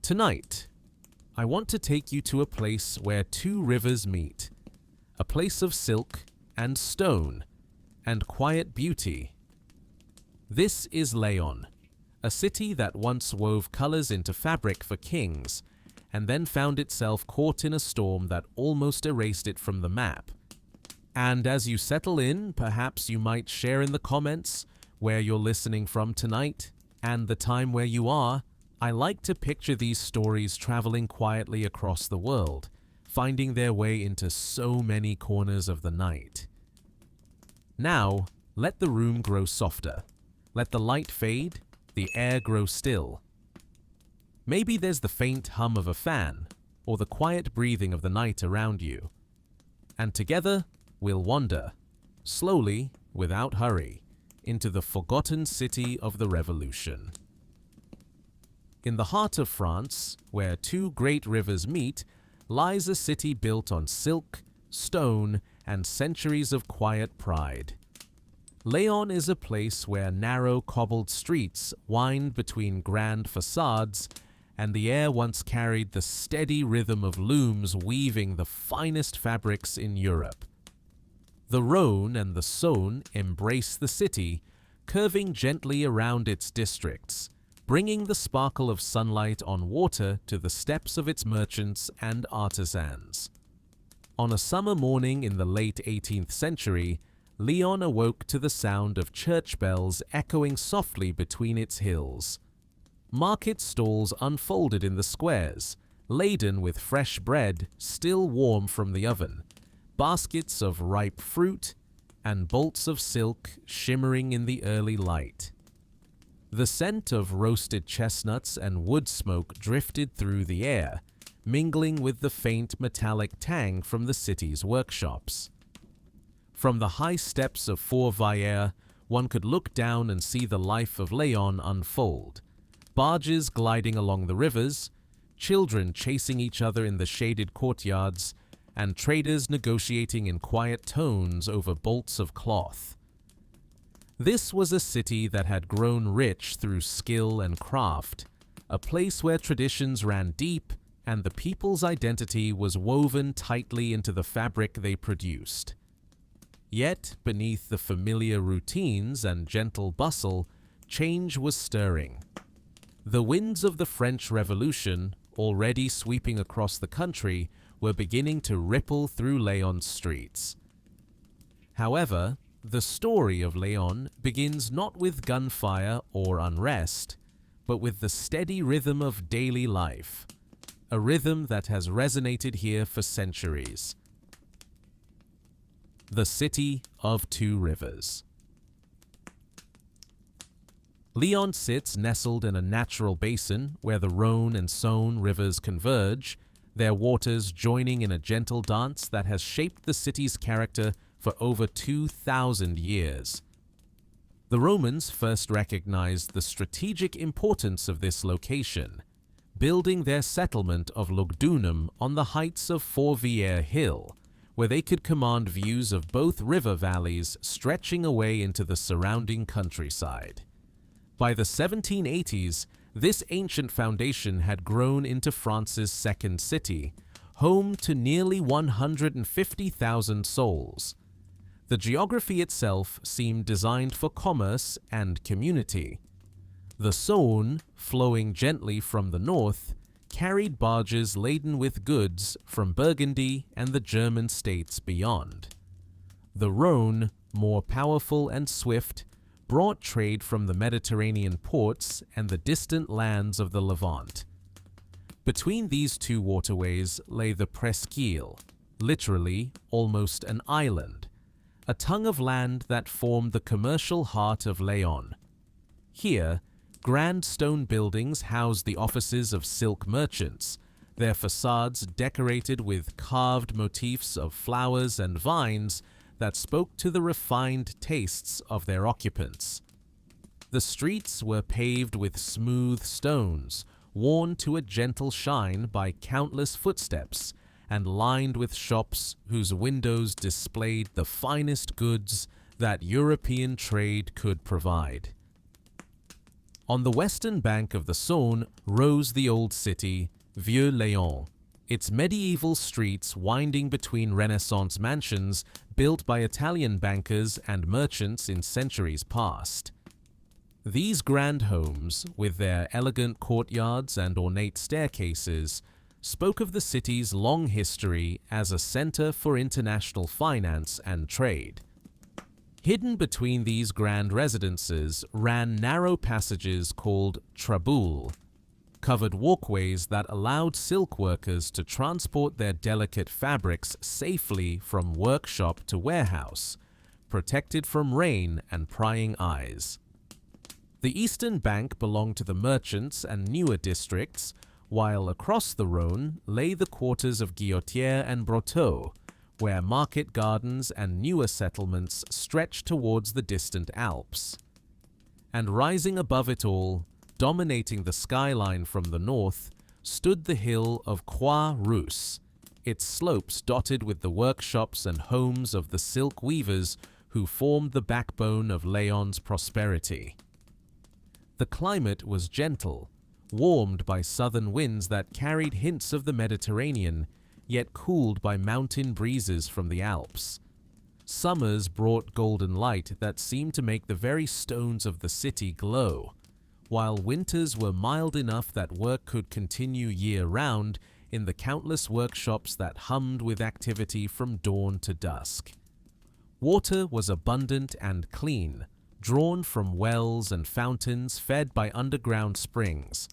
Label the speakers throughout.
Speaker 1: Tonight, I want to take you to a place where two rivers meet, a place of silk and stone and quiet beauty. This is Lyon, a city that once wove colors into fabric for kings and then found itself caught in a storm that almost erased it from the map. And as you settle in, perhaps you might share in the comments where you're listening from tonight and the time where you are. I like to picture these stories traveling quietly across the world, finding their way into so many corners of the night. Now, let the room grow softer. Let the light fade, the air grow still. Maybe there's the faint hum of a fan, or the quiet breathing of the night around you. And together, we'll wander, slowly, without hurry, into the forgotten city of the Revolution. In the heart of France, where two great rivers meet, lies a city built on silk, stone, and centuries of quiet pride. Lyon is a place where narrow cobbled streets wind between grand facades, and the air once carried the steady rhythm of looms weaving the finest fabrics in Europe. The Rhone and the Saône embrace the city, curving gently around its districts, bringing the sparkle of sunlight on water to the steps of its merchants and artisans. On a summer morning in the late 18th century, Lyon awoke to the sound of church bells echoing softly between its hills. Market stalls unfolded in the squares, laden with fresh bread still warm from the oven, baskets of ripe fruit, and bolts of silk shimmering in the early light. The scent of roasted chestnuts and wood smoke drifted through the air, mingling with the faint metallic tang from the city's workshops. From the high steps of Fort Vayres, one could look down and see the life of Lyon unfold. Barges gliding along the rivers, children chasing each other in the shaded courtyards, and traders negotiating in quiet tones over bolts of cloth. This was a city that had grown rich through skill and craft, a place where traditions ran deep and the people's identity was woven tightly into the fabric they produced. Yet, beneath the familiar routines and gentle bustle, change was stirring. The winds of the French Revolution, already sweeping across the country, were beginning to ripple through Lyon's streets. However, the story of Lyon begins not with gunfire or unrest, but with the steady rhythm of daily life, a rhythm that has resonated here for centuries. The City of Two Rivers. Lyon sits nestled in a natural basin where the Rhone and Saône rivers converge, their waters joining in a gentle dance that has shaped the city's character for over 2,000 years. The Romans first recognized the strategic importance of this location, building their settlement of Lugdunum on the heights of Fort Vayres Hill, where they could command views of both river valleys stretching away into the surrounding countryside. By the 1780s, this ancient foundation had grown into France's second city, home to nearly 150,000 souls. The geography itself seemed designed for commerce and community. The Saône, flowing gently from the north, carried barges laden with goods from Burgundy and the German states beyond. The Rhone, more powerful and swift, brought trade from the Mediterranean ports and the distant lands of the Levant. Between these two waterways lay the Presqu'île, literally almost an island, a tongue of land that formed the commercial heart of Lyon. Here, grand stone buildings housed the offices of silk merchants, their facades decorated with carved motifs of flowers and vines that spoke to the refined tastes of their occupants. The streets were paved with smooth stones, worn to a gentle shine by countless footsteps, and lined with shops whose windows displayed the finest goods that European trade could provide. On the western bank of the Saône rose the old city, Vieux Lyon, its medieval streets winding between Renaissance mansions built by Italian bankers and merchants in centuries past. These grand homes, with their elegant courtyards and ornate staircases, spoke of the city's long history as a center for international finance and trade. Hidden between these grand residences ran narrow passages called traboules, covered walkways that allowed silk workers to transport their delicate fabrics safely from workshop to warehouse, protected from rain and prying eyes. The eastern bank belonged to the merchants and newer districts, while across the Rhône lay the quarters of Guillotière and Brotteaux, where market gardens and newer settlements stretched towards the distant Alps. And rising above it all, dominating the skyline from the north, stood the hill of Croix-Rousse, its slopes dotted with the workshops and homes of the silk weavers who formed the backbone of Lyon's prosperity. The climate was gentle, warmed by southern winds that carried hints of the Mediterranean, yet cooled by mountain breezes from the Alps. Summers brought golden light that seemed to make the very stones of the city glow, while winters were mild enough that work could continue year-round in the countless workshops that hummed with activity from dawn to dusk. Water was abundant and clean, drawn from wells and fountains fed by underground springs.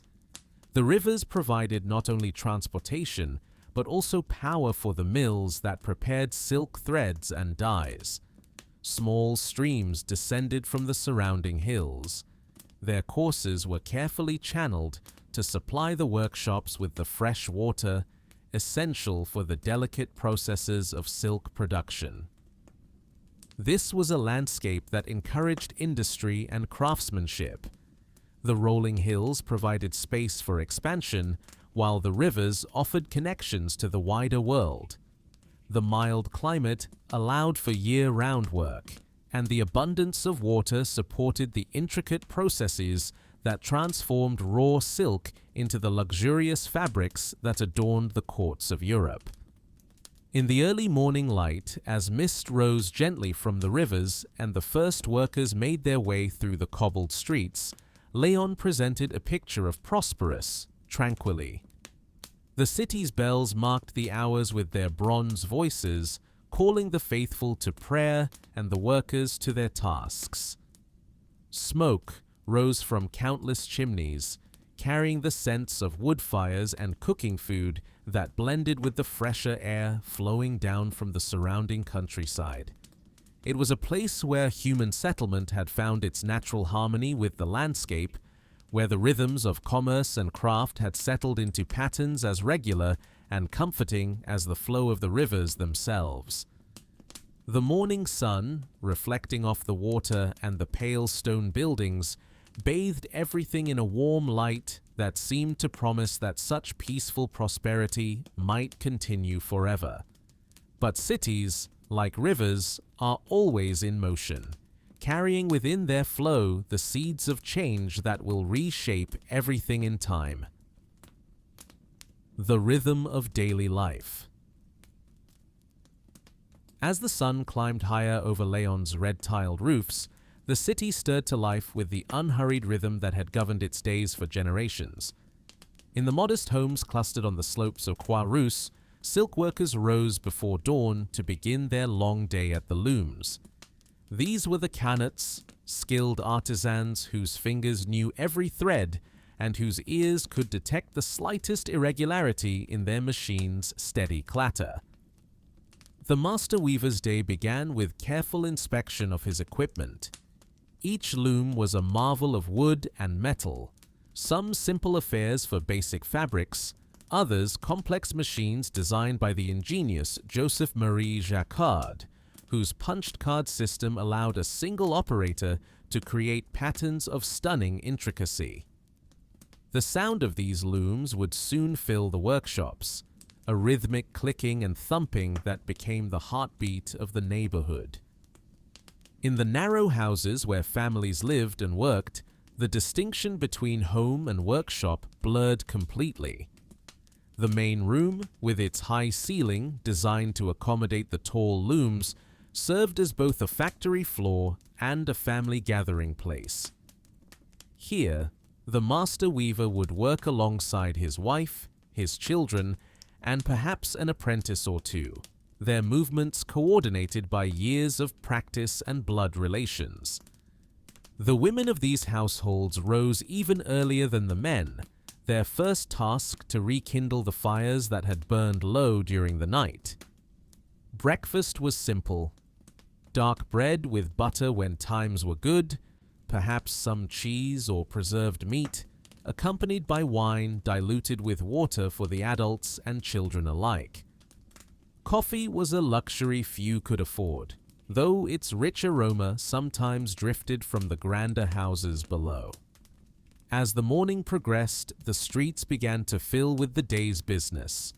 Speaker 1: The rivers provided not only transportation, but also power for the mills that prepared silk threads and dyes. Small streams descended from the surrounding hills. Their courses were carefully channeled to supply the workshops with the fresh water essential for the delicate processes of silk production. This was a landscape that encouraged industry and craftsmanship. The rolling hills provided space for expansion, while the rivers offered connections to the wider world. The mild climate allowed for year-round work, and the abundance of water supported the intricate processes that transformed raw silk into the luxurious fabrics that adorned the courts of Europe. In the early morning light, as mist rose gently from the rivers and the first workers made their way through the cobbled streets, Lyon presented a picture of prosperous tranquility. The city's bells marked the hours with their bronze voices, calling the faithful to prayer and the workers to their tasks. Smoke rose from countless chimneys, carrying the scents of wood fires and cooking food that blended with the fresher air flowing down from the surrounding countryside. It was a place where human settlement had found its natural harmony with the landscape, where the rhythms of commerce and craft had settled into patterns as regular and comforting as the flow of the rivers themselves. The morning sun, reflecting off the water and the pale stone buildings, bathed everything in a warm light that seemed to promise that such peaceful prosperity might continue forever. But cities, like rivers, are always in motion, carrying within their flow the seeds of change that will reshape everything in time. The rhythm of daily life. As the sun climbed higher over Lyon's red-tiled roofs, the city stirred to life with the unhurried rhythm that had governed its days for generations. In the modest homes clustered on the slopes of Croix-Rousse, silk workers rose before dawn to begin their long day at the looms. These were the canuts, skilled artisans whose fingers knew every thread and whose ears could detect the slightest irregularity in their machine's steady clatter. The master weaver's day began with careful inspection of his equipment. Each loom was a marvel of wood and metal, some simple affairs for basic fabrics, others complex machines designed by the ingenious Joseph-Marie Jacquard, whose punched card system allowed a single operator to create patterns of stunning intricacy. The sound of these looms would soon fill the workshops, a rhythmic clicking and thumping that became the heartbeat of the neighborhood. In the narrow houses where families lived and worked, the distinction between home and workshop blurred completely. The main room, with its high ceiling designed to accommodate the tall looms, served as both a factory floor and a family gathering place. Here, the master weaver would work alongside his wife, his children, and perhaps an apprentice or two, their movements coordinated by years of practice and blood relations. The women of these households rose even earlier than the men, their first task to rekindle the fires that had burned low during the night. Breakfast was simple: dark bread with butter when times were good, perhaps some cheese or preserved meat, accompanied by wine diluted with water for the adults and children alike. Coffee was a luxury few could afford, though its rich aroma sometimes drifted from the grander houses below. As the morning progressed, the streets began to fill with the day's business.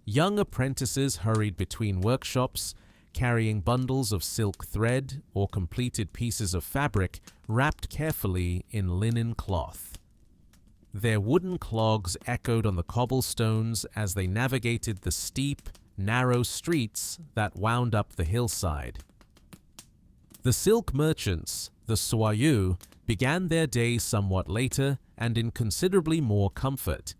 Speaker 1: Young apprentices hurried between workshops, carrying bundles of silk thread or completed pieces of fabric wrapped carefully in linen cloth. Their wooden clogs echoed on the cobblestones as they navigated the steep, narrow streets that wound up the hillside. The silk merchants, the soyeux, began their day somewhat later and in considerably more comfort.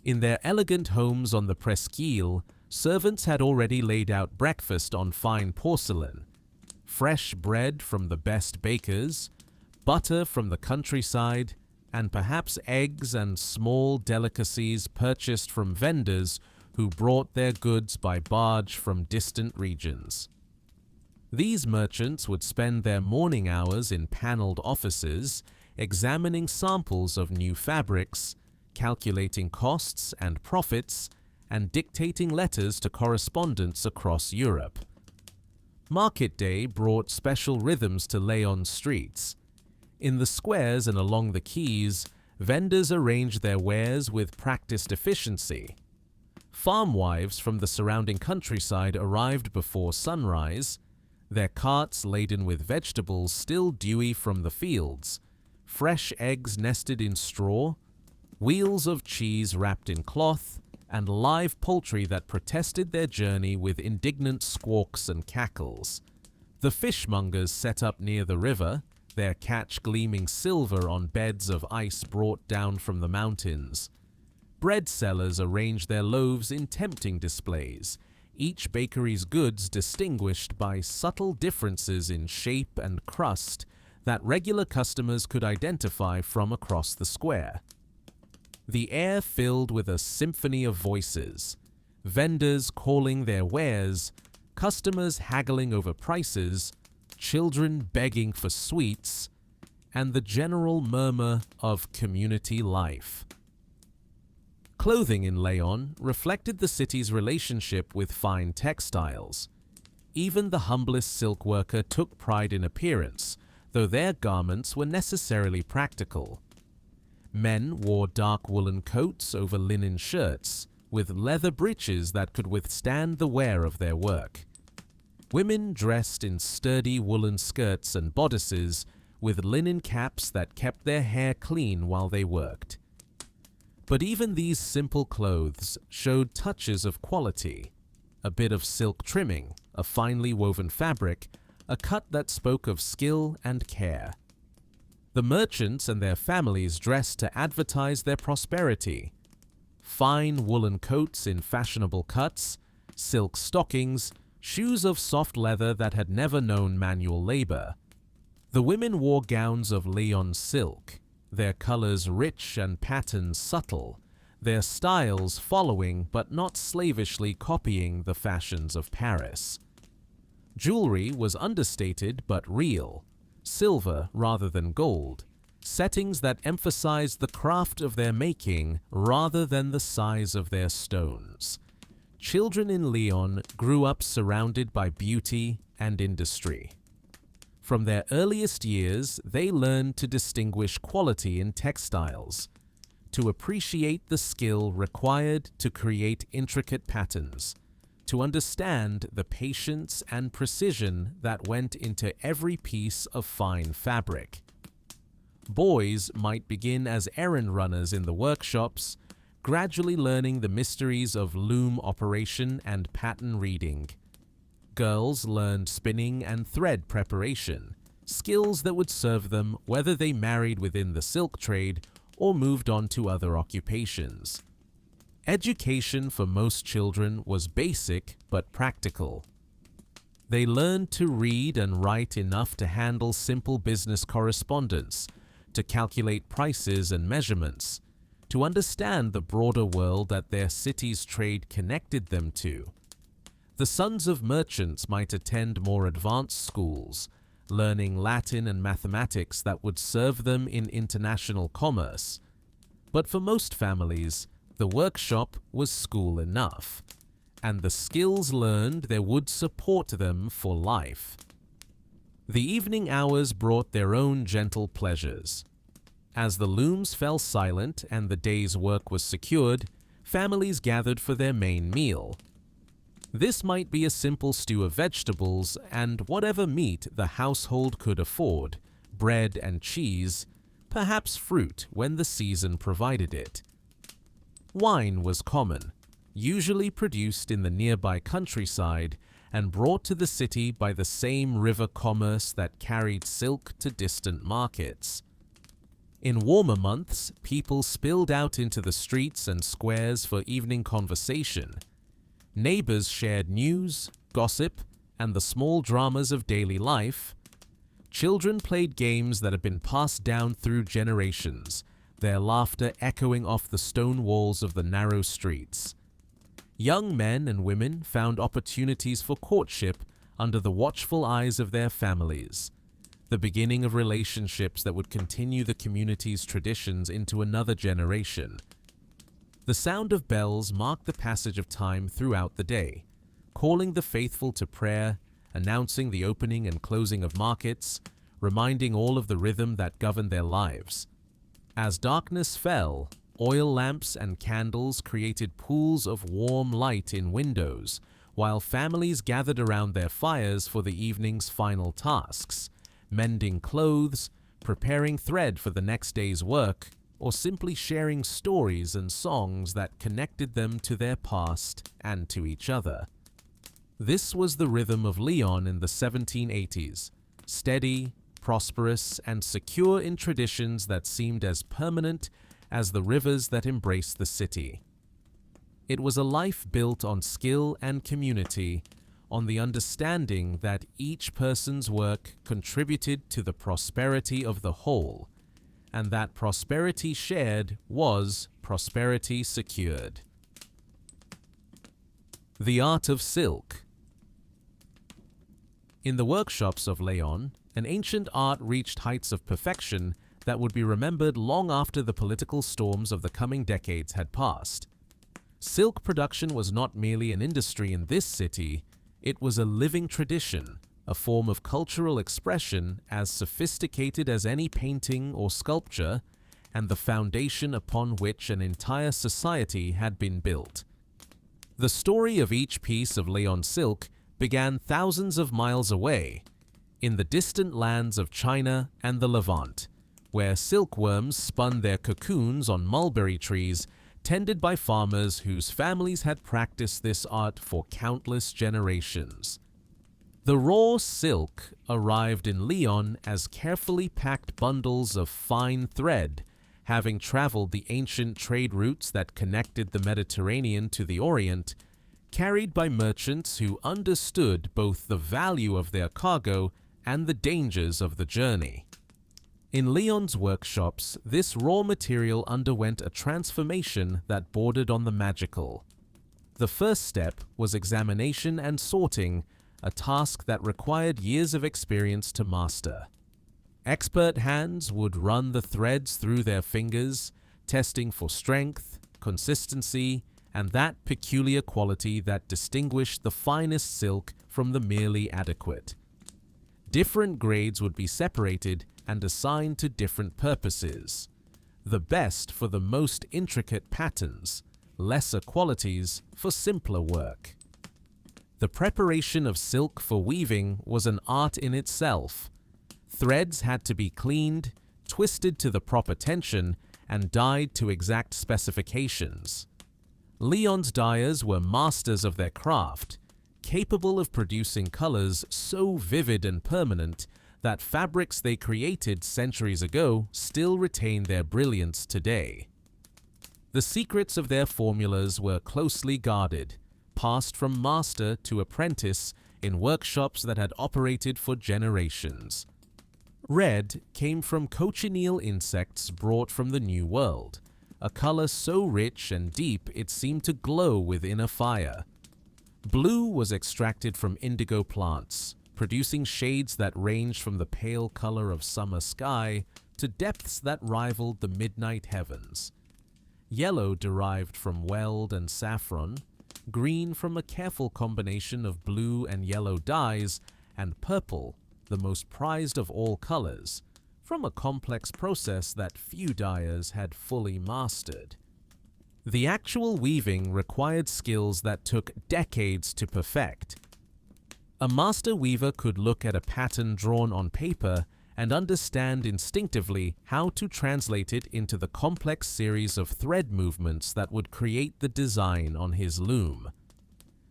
Speaker 1: In their elegant homes on the presqu'île, servants had already laid out breakfast on fine porcelain, fresh bread from the best bakers, butter from the countryside, and perhaps eggs and small delicacies purchased from vendors who brought their goods by barge from distant regions. These merchants would spend their morning hours in paneled offices, examining samples of new fabrics, calculating costs and profits, and dictating letters to correspondents across Europe. Market day brought special rhythms to Lyon streets. In the squares and along the quays, vendors arranged their wares with practiced efficiency. Farm wives from the surrounding countryside arrived before sunrise, their carts laden with vegetables still dewy from the fields, fresh eggs nested in straw, wheels of cheese wrapped in cloth, and live poultry that protested their journey with indignant squawks and cackles. The fishmongers set up near the river, their catch gleaming silver on beds of ice brought down from the mountains. Bread sellers arranged their loaves in tempting displays, each bakery's goods distinguished by subtle differences in shape and crust that regular customers could identify from across the square. The air filled with a symphony of voices, vendors calling their wares, customers haggling over prices, children begging for sweets, and the general murmur of community life. Clothing in Lyon reflected the city's relationship with fine textiles. Even the humblest silk worker took pride in appearance, though their garments were necessarily practical. Men wore dark woolen coats over linen shirts, with leather breeches that could withstand the wear of their work. Women dressed in sturdy woolen skirts and bodices, with linen caps that kept their hair clean while they worked. But even these simple clothes showed touches of quality: a bit of silk trimming, a finely woven fabric, a cut that spoke of skill and care. The merchants and their families dressed to advertise their prosperity. Fine woolen coats in fashionable cuts, silk stockings, shoes of soft leather that had never known manual labor. The women wore gowns of Lyon silk, their colors rich and patterns subtle, their styles following but not slavishly copying the fashions of Paris. Jewelry was understated but real, silver rather than gold, settings that emphasized the craft of their making rather than the size of their stones. Children in Lyon grew up surrounded by beauty and industry. From their earliest years, they learned to distinguish quality in textiles, to appreciate the skill required to create intricate patterns, to understand the patience and precision that went into every piece of fine fabric. Boys might begin as errand runners in the workshops, gradually learning the mysteries of loom operation and pattern reading. Girls learned spinning and thread preparation, skills that would serve them whether they married within the silk trade or moved on to other occupations. Education for most children was basic but practical. They learned to read and write enough to handle simple business correspondence, to calculate prices and measurements, to understand the broader world that their city's trade connected them to. The sons of merchants might attend more advanced schools, learning Latin and mathematics that would serve them in international commerce. But for most families, the workshop was school enough, and the skills learned there would support them for life. The evening hours brought their own gentle pleasures. As the looms fell silent and the day's work was secured, families gathered for their main meal. This might be a simple stew of vegetables and whatever meat the household could afford, bread and cheese, perhaps fruit when the season provided it. Wine was common, usually produced in the nearby countryside and brought to the city by the same river commerce that carried silk to distant markets. In warmer months, people spilled out into the streets and squares for evening conversation. Neighbors shared news, gossip, and the small dramas of daily life. Children played games that had been passed down through generations, their laughter echoing off the stone walls of the narrow streets. Young men and women found opportunities for courtship under the watchful eyes of their families, the beginning of relationships that would continue the community's traditions into another generation. The sound of bells marked the passage of time throughout the day, calling the faithful to prayer, announcing the opening and closing of markets, reminding all of the rhythm that governed their lives. As darkness fell, oil lamps and candles created pools of warm light in windows, while families gathered around their fires for the evening's final tasks, mending clothes, preparing thread for the next day's work, or simply sharing stories and songs that connected them to their past and to each other. This was the rhythm of Lyon in the 1780s, steady, prosperous, and secure in traditions that seemed as permanent as the rivers that embraced the city. It was a life built on skill and community, on the understanding that each person's work contributed to the prosperity of the whole, and that prosperity shared was prosperity secured. The art of silk. In the workshops of Lyon, an ancient art reached heights of perfection that would be remembered long after the political storms of the coming decades had passed. Silk production was not merely an industry in this city, it was a living tradition, a form of cultural expression as sophisticated as any painting or sculpture, and the foundation upon which an entire society had been built. The story of each piece of Lyon silk began thousands of miles away, in the distant lands of China and the Levant, where silkworms spun their cocoons on mulberry trees tended by farmers whose families had practiced this art for countless generations. The raw silk arrived in Lyon as carefully packed bundles of fine thread, having traveled the ancient trade routes that connected the Mediterranean to the Orient, carried by merchants who understood both the value of their cargo and the dangers of the journey. In Lyon's workshops, this raw material underwent a transformation that bordered on the magical. The first step was examination and sorting, a task that required years of experience to master. Expert hands would run the threads through their fingers, testing for strength, consistency, and that peculiar quality that distinguished the finest silk from the merely adequate. Different grades would be separated and assigned to different purposes. The best for the most intricate patterns, lesser qualities for simpler work. The preparation of silk for weaving was an art in itself. Threads had to be cleaned, twisted to the proper tension, and dyed to exact specifications. Lyon's dyers were masters of their craft, capable of producing colors so vivid and permanent that fabrics they created centuries ago still retain their brilliance today. The secrets of their formulas were closely guarded, passed from master to apprentice in workshops that had operated for generations. Red came from cochineal insects brought from the New World, a color so rich and deep it seemed to glow within a fire. Blue was extracted from indigo plants, producing shades that ranged from the pale color of summer sky to depths that rivaled the midnight heavens. Yellow derived from weld and saffron, green from a careful combination of blue and yellow dyes, and purple, the most prized of all colors, from a complex process that few dyers had fully mastered. The actual weaving required skills that took decades to perfect. A master weaver could look at a pattern drawn on paper and understand instinctively how to translate it into the complex series of thread movements that would create the design on his loom.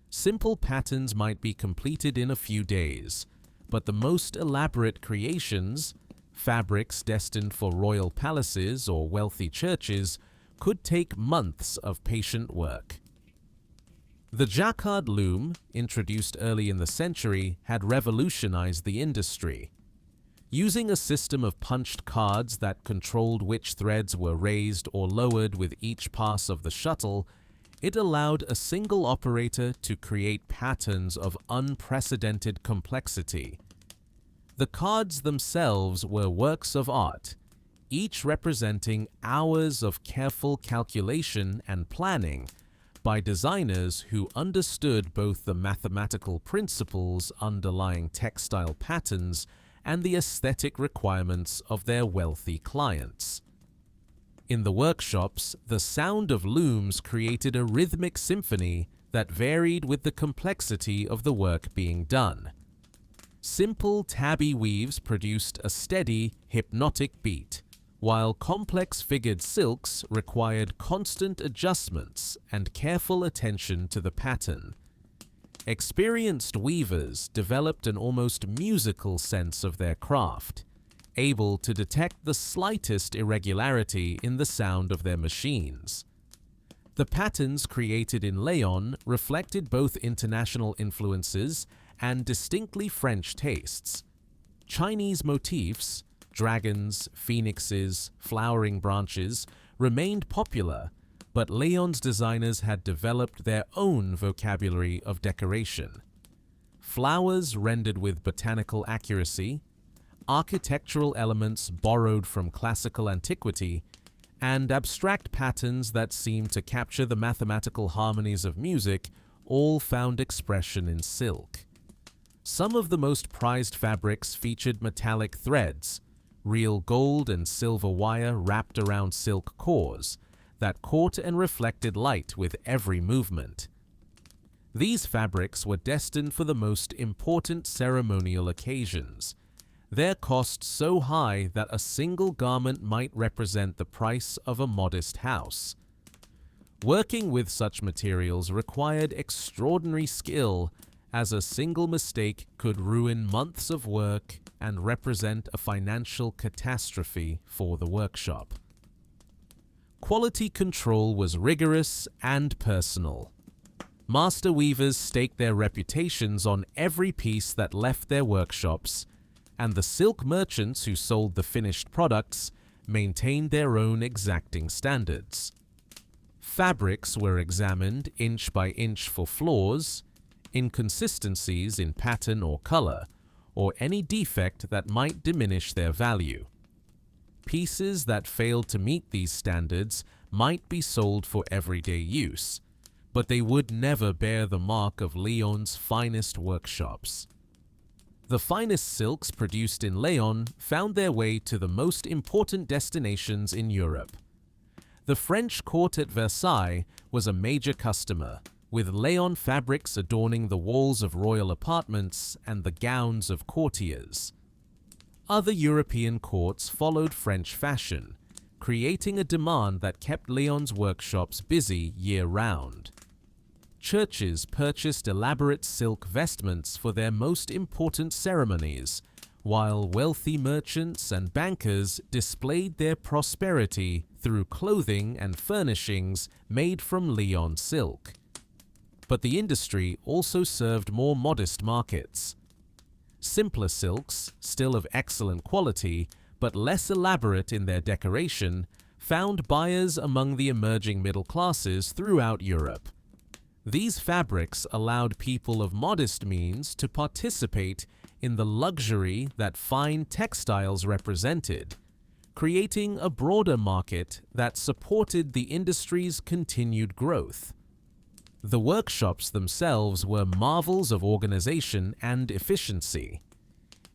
Speaker 1: Simple patterns might be completed in a few days, but the most elaborate creations, fabrics destined for royal palaces or wealthy churches, could take months of patient work. The jacquard loom, introduced early in the century, had revolutionized the industry. Using a system of punched cards that controlled which threads were raised or lowered with each pass of the shuttle, it allowed a single operator to create patterns of unprecedented complexity. The cards themselves were works of art, each representing hours of careful calculation and planning by designers who understood both the mathematical principles underlying textile patterns and the aesthetic requirements of their wealthy clients. In the workshops, the sound of looms created a rhythmic symphony that varied with the complexity of the work being done. Simple tabby weaves produced a steady, hypnotic beat, while complex figured silks required constant adjustments and careful attention to the pattern. Experienced weavers developed an almost musical sense of their craft, able to detect the slightest irregularity in the sound of their machines. The patterns created in Lyon reflected both international influences and distinctly French tastes. Chinese motifs, dragons, phoenixes, flowering branches, remained popular, but Lyon's designers had developed their own vocabulary of decoration. Flowers rendered with botanical accuracy, architectural elements borrowed from classical antiquity, and abstract patterns that seemed to capture the mathematical harmonies of music all found expression in silk. Some of the most prized fabrics featured metallic threads, real gold and silver wire wrapped around silk cores, that caught and reflected light with every movement. These fabrics were destined for the most important ceremonial occasions, their cost so high that a single garment might represent the price of a modest house. Working with such materials required extraordinary skill, as a single mistake could ruin months of work and represent a financial catastrophe for the workshop. Quality control was rigorous and personal. Master weavers staked their reputations on every piece that left their workshops, and the silk merchants who sold the finished products maintained their own exacting standards. Fabrics were examined inch by inch for flaws, inconsistencies in pattern or color, or any defect that might diminish their value. Pieces that failed to meet these standards might be sold for everyday use, but they would never bear the mark of Lyon's finest workshops. The finest silks produced in Lyon found their way to the most important destinations in Europe. The French court at Versailles was a major customer, with Lyon fabrics adorning the walls of royal apartments and the gowns of courtiers. Other European courts followed French fashion, creating a demand that kept Lyon's workshops busy year-round. Churches purchased elaborate silk vestments for their most important ceremonies, while wealthy merchants and bankers displayed their prosperity through clothing and furnishings made from Lyon silk. But the industry also served more modest markets. Simpler silks, still of excellent quality, but less elaborate in their decoration, found buyers among the emerging middle classes throughout Europe. These fabrics allowed people of modest means to participate in the luxury that fine textiles represented, creating a broader market that supported the industry's continued growth. The workshops themselves were marvels of organization and efficiency.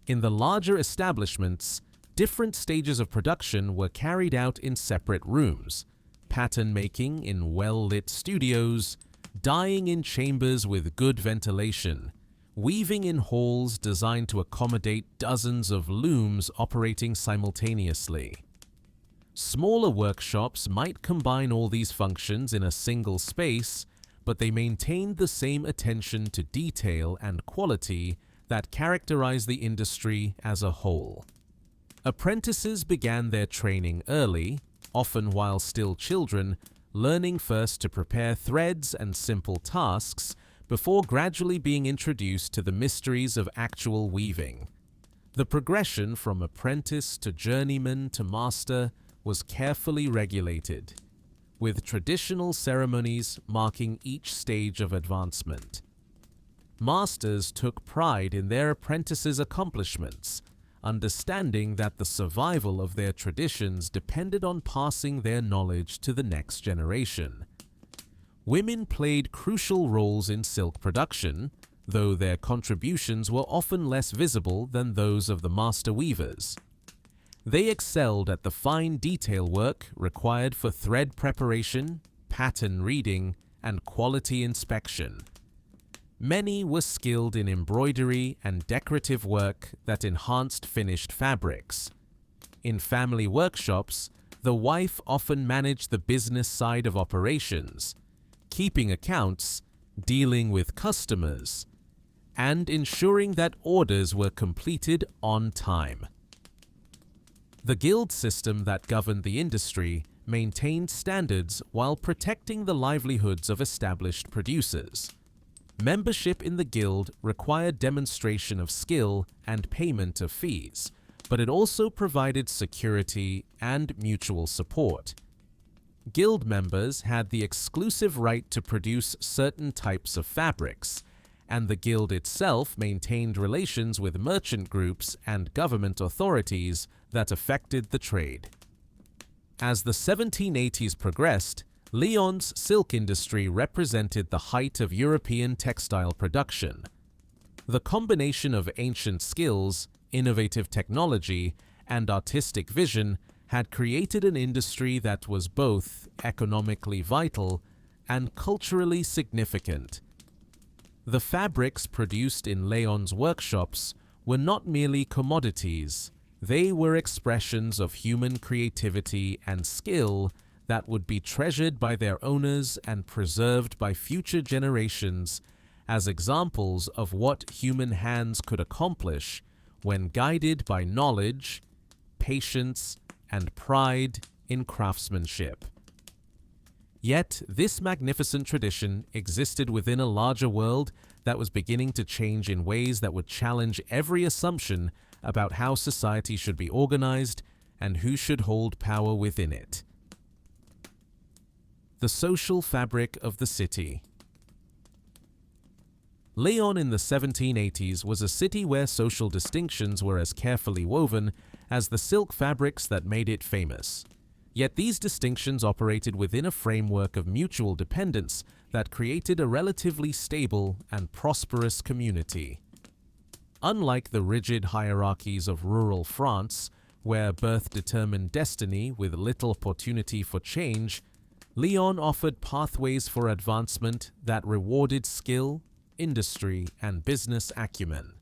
Speaker 1: In the larger establishments, different stages of production were carried out in separate rooms, pattern making in well-lit studios, dyeing in chambers with good ventilation, weaving in halls designed to accommodate dozens of looms operating simultaneously. Smaller workshops might combine all these functions in a single space, but they maintained the same attention to detail and quality that characterized the industry as a whole. Apprentices began their training early, often while still children, learning first to prepare threads and simple tasks before gradually being introduced to the mysteries of actual weaving. The progression from apprentice to journeyman to master was carefully regulated, with traditional ceremonies marking each stage of advancement. Masters took pride in their apprentices' accomplishments, understanding that the survival of their traditions depended on passing their knowledge to the next generation. Women played crucial roles in silk production, though their contributions were often less visible than those of the master weavers. They excelled at the fine detail work required for thread preparation, pattern reading, and quality inspection. Many were skilled in embroidery and decorative work that enhanced finished fabrics. In family workshops, the wife often managed the business side of operations, keeping accounts, dealing with customers, and ensuring that orders were completed on time. The guild system that governed the industry maintained standards while protecting the livelihoods of established producers. Membership in the guild required demonstration of skill and payment of fees, but it also provided security and mutual support. Guild members had the exclusive right to produce certain types of fabrics, and the guild itself maintained relations with merchant groups and government authorities that affected the trade. As the 1780s progressed, Lyon's silk industry represented the height of European textile production. The combination of ancient skills, innovative technology, and artistic vision had created an industry that was both economically vital and culturally significant. The fabrics produced in Lyon's workshops were not merely commodities, they were expressions of human creativity and skill that would be treasured by their owners and preserved by future generations as examples of what human hands could accomplish when guided by knowledge, patience, and pride in craftsmanship. Yet, this magnificent tradition existed within a larger world that was beginning to change in ways that would challenge every assumption about how society should be organized and who should hold power within it. The social fabric of the city. Lyon in the 1780s was a city where social distinctions were as carefully woven as the silk fabrics that made it famous. Yet these distinctions operated within a framework of mutual dependence that created a relatively stable and prosperous community. Unlike the rigid hierarchies of rural France, where birth determined destiny with little opportunity for change, Lyon offered pathways for advancement that rewarded skill, industry, and business acumen.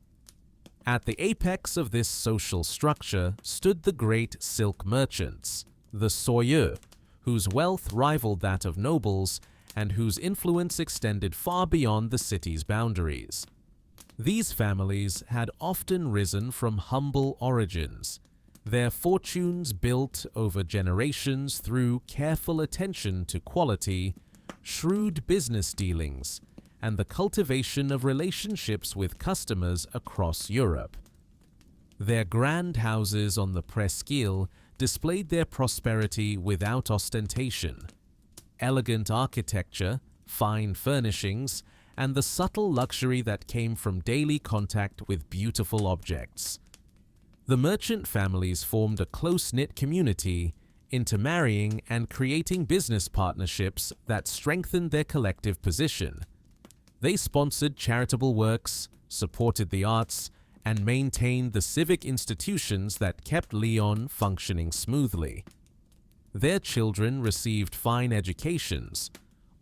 Speaker 1: At the apex of this social structure stood the great silk merchants, the soyeux, whose wealth rivaled that of nobles and whose influence extended far beyond the city's boundaries. These families had often risen from humble origins, their fortunes built over generations through careful attention to quality, shrewd business dealings, and the cultivation of relationships with customers across Europe. Their grand houses on the Presqu'île displayed their prosperity without ostentation. Elegant architecture, fine furnishings, and the subtle luxury that came from daily contact with beautiful objects. The merchant families formed a close-knit community, intermarrying and creating business partnerships that strengthened their collective position. They sponsored charitable works, supported the arts, and maintained the civic institutions that kept Lyon functioning smoothly. Their children received fine educations,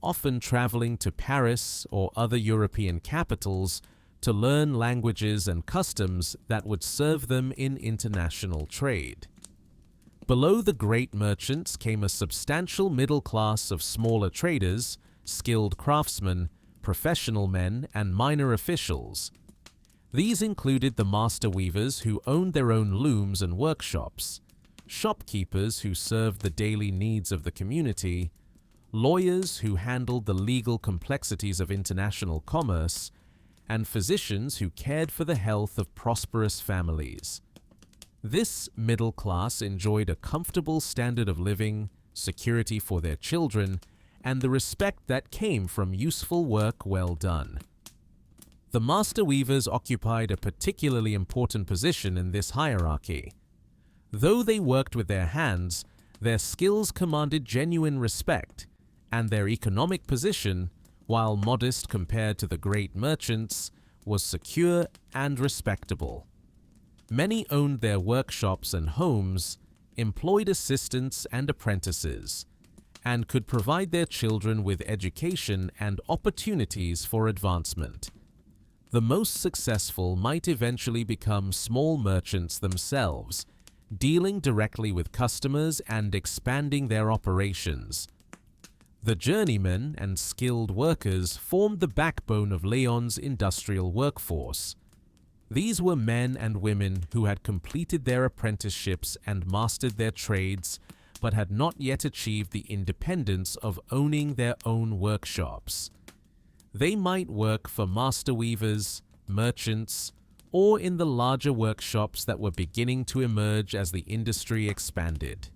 Speaker 1: often traveling to Paris or other European capitals to learn languages and customs that would serve them in international trade. Below the great merchants came a substantial middle class of smaller traders, skilled craftsmen, professional men, and minor officials. These included the master weavers who owned their own looms and workshops, shopkeepers who served the daily needs of the community, lawyers who handled the legal complexities of international commerce, and physicians who cared for the health of prosperous families. This middle class enjoyed a comfortable standard of living, security for their children, and the respect that came from useful work well done. The master weavers occupied a particularly important position in this hierarchy. Though they worked with their hands, their skills commanded genuine respect, and their economic position, while modest compared to the great merchants, was secure and respectable. Many owned their workshops and homes, employed assistants and apprentices, and could provide their children with education and opportunities for advancement. The most successful might eventually become small merchants themselves, dealing directly with customers and expanding their operations. The journeymen and skilled workers formed the backbone of Lyon's industrial workforce. These were men and women who had completed their apprenticeships and mastered their trades, but had not yet achieved the independence of owning their own workshops. They might work for master weavers, merchants, or in the larger workshops that were beginning to emerge as the industry expanded.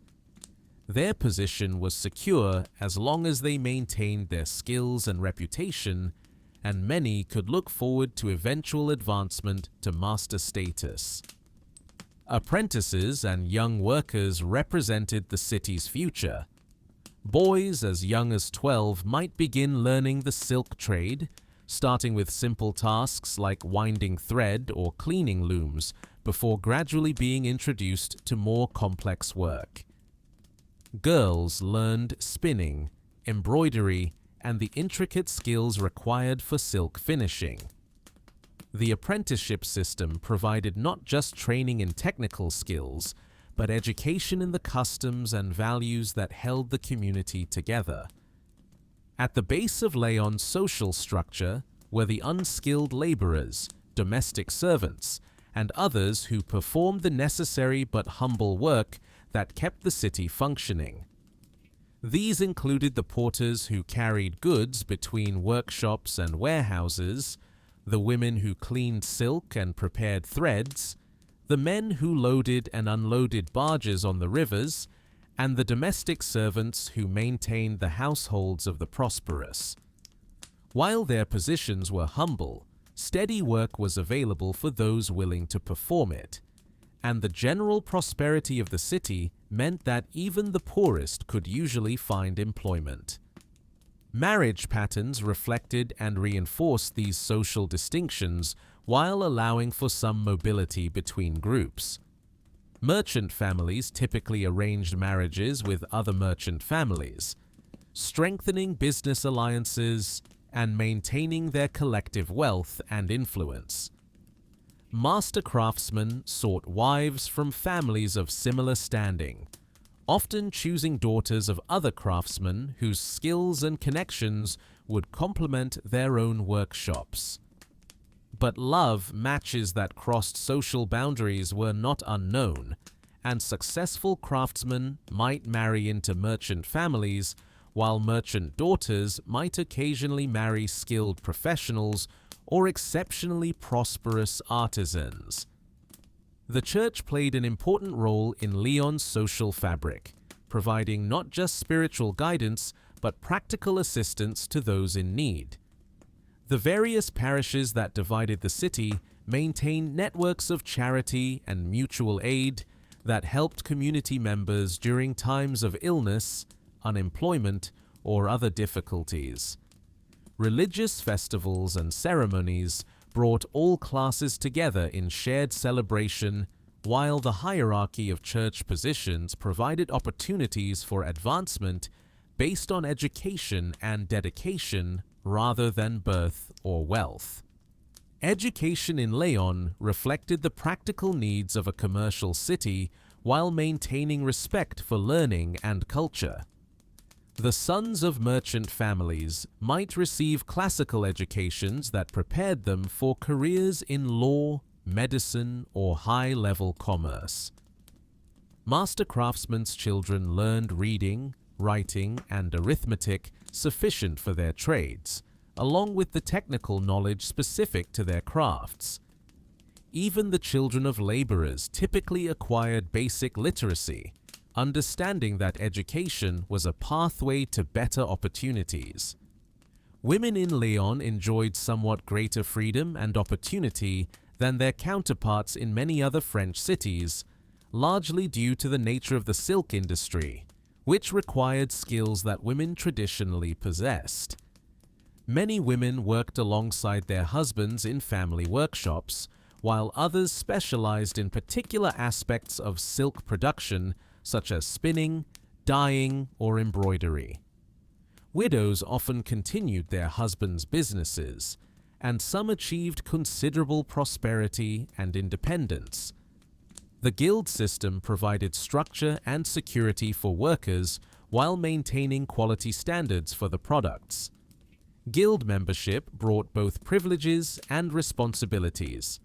Speaker 1: Their position was secure as long as they maintained their skills and reputation, and many could look forward to eventual advancement to master status. Apprentices and young workers represented the city's future. Boys as young as 12 might begin learning the silk trade, starting with simple tasks like winding thread or cleaning looms, before gradually being introduced to more complex work. Girls learned spinning, embroidery, and the intricate skills required for silk finishing. The apprenticeship system provided not just training in technical skills, but education in the customs and values that held the community together. At the base of Lyon's social structure were the unskilled laborers, domestic servants, and others who performed the necessary but humble work that kept the city functioning. These included the porters who carried goods between workshops and warehouses, the women who cleaned silk and prepared threads, the men who loaded and unloaded barges on the rivers, and the domestic servants who maintained the households of the prosperous. While their positions were humble, steady work was available for those willing to perform it, and the general prosperity of the city meant that even the poorest could usually find employment. Marriage patterns reflected and reinforced these social distinctions while allowing for some mobility between groups. Merchant families typically arranged marriages with other merchant families, strengthening business alliances and maintaining their collective wealth and influence. master craftsmen sought wives from families of similar standing, often choosing daughters of other craftsmen whose skills and connections would complement their own workshops. But love matches that crossed social boundaries were not unknown, and successful craftsmen might marry into merchant families, while merchant daughters might occasionally marry skilled professionals or exceptionally prosperous artisans. The church played an important role in Lyon's social fabric, providing not just spiritual guidance but practical assistance to those in need. The various parishes that divided the city maintained networks of charity and mutual aid that helped community members during times of illness, unemployment, or other difficulties. Religious festivals and ceremonies brought all classes together in shared celebration, while the hierarchy of church positions provided opportunities for advancement based on education and dedication rather than birth or wealth. Education in Lyon reflected the practical needs of a commercial city while maintaining respect for learning and culture. The sons of merchant families might receive classical educations that prepared them for careers in law, medicine, or high-level commerce. Master craftsmen's children learned reading, writing, and arithmetic sufficient for their trades, along with the technical knowledge specific to their crafts. Even the children of laborers typically acquired basic literacy, understanding that education was a pathway to better opportunities. Women in Lyon enjoyed somewhat greater freedom and opportunity than their counterparts in many other French cities, largely due to the nature of the silk industry, which required skills that women traditionally possessed. Many women worked alongside their husbands in family workshops, while others specialized in particular aspects of silk production, such as spinning, dyeing, or embroidery. Widows often continued their husbands' businesses, and some achieved considerable prosperity and independence. The guild system provided structure and security for workers while maintaining quality standards for the products. Guild membership brought both privileges and responsibilities: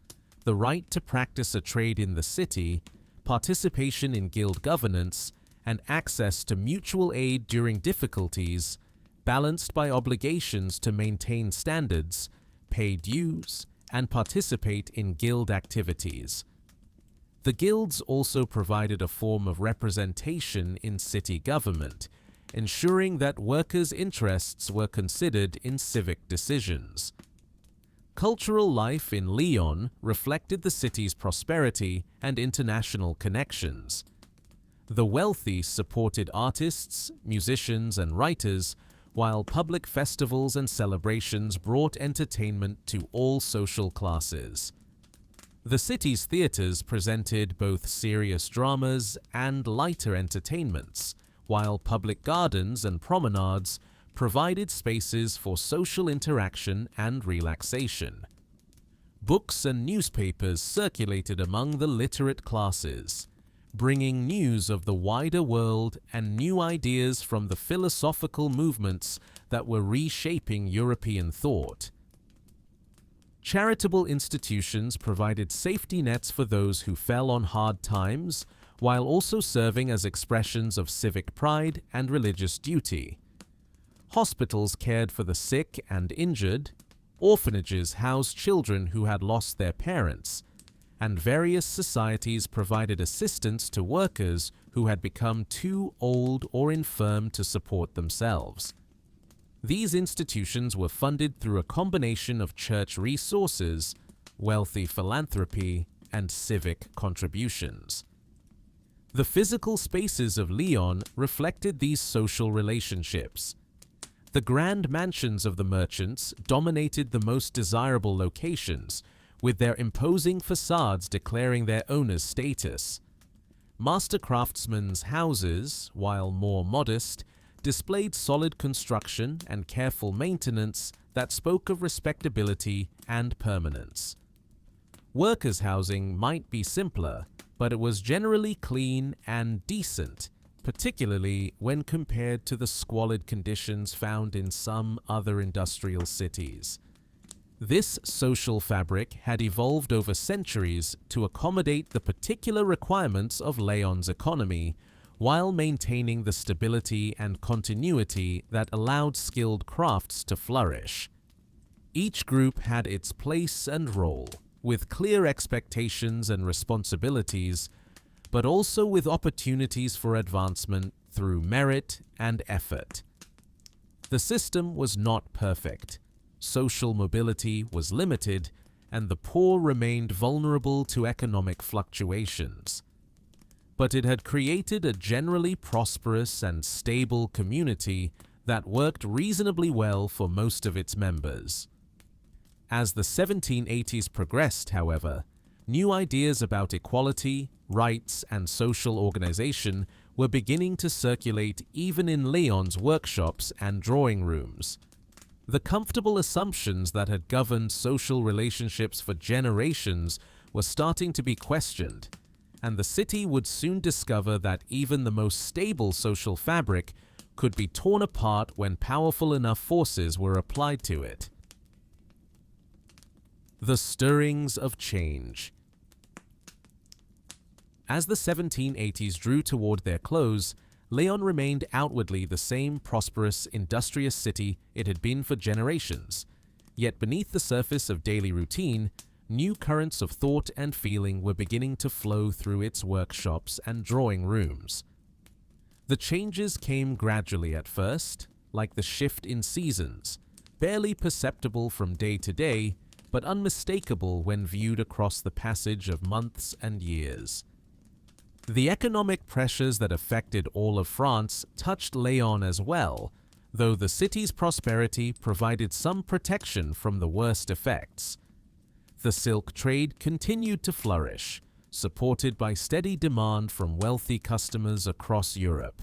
Speaker 1: the right to practice a trade in the city, participation in guild governance, and access to mutual aid during difficulties, balanced by obligations to maintain standards, pay dues, and participate in guild activities. The guilds also provided a form of representation in city government, ensuring that workers' interests were considered in civic decisions. Cultural life in Lyon reflected the city's prosperity and international connections. The wealthy supported artists, musicians, and writers, while public festivals and celebrations brought entertainment to all social classes. The city's theaters presented both serious dramas and lighter entertainments, while public gardens and promenades provided spaces for social interaction and relaxation. Books and newspapers circulated among the literate classes, bringing news of the wider world and new ideas from the philosophical movements that were reshaping European thought. Charitable institutions provided safety nets for those who fell on hard times, while also serving as expressions of civic pride and religious duty. Hospitals cared for the sick and injured, orphanages housed children who had lost their parents, and various societies provided assistance to workers who had become too old or infirm to support themselves. These institutions were funded through a combination of church resources, wealthy philanthropy, and civic contributions. The physical spaces of Lyon reflected these social relationships. The grand mansions of the merchants dominated the most desirable locations, with their imposing facades declaring their owners' status. Master craftsmen's houses, while more modest, displayed solid construction and careful maintenance that spoke of respectability and permanence. Workers' housing might be simpler, but it was generally clean and decent, particularly when compared to the squalid conditions found in some other industrial cities. This social fabric had evolved over centuries to accommodate the particular requirements of Lyon's economy, while maintaining the stability and continuity that allowed skilled crafts to flourish. Each group had its place and role, with clear expectations and responsibilities, but also with opportunities for advancement through merit and effort. The system was not perfect. Social mobility was limited, and the poor remained vulnerable to economic fluctuations. But it had created a generally prosperous and stable community that worked reasonably well for most of its members. As the 1780s progressed, however, new ideas about equality, rights, and social organization were beginning to circulate even in Lyon's workshops and drawing rooms. The comfortable assumptions that had governed social relationships for generations were starting to be questioned, and the city would soon discover that even the most stable social fabric could be torn apart when powerful enough forces were applied to it. The stirrings of change. As the 1780s drew toward their close, Lyon remained outwardly the same prosperous, industrious city it had been for generations. Yet beneath the surface of daily routine, new currents of thought and feeling were beginning to flow through its workshops and drawing rooms. The changes came gradually at first, like the shift in seasons, barely perceptible from day to day, but unmistakable when viewed across the passage of months and years. The economic pressures that affected all of France touched Lyon as well, though the city's prosperity provided some protection from the worst effects. The silk trade continued to flourish, supported by steady demand from wealthy customers across Europe.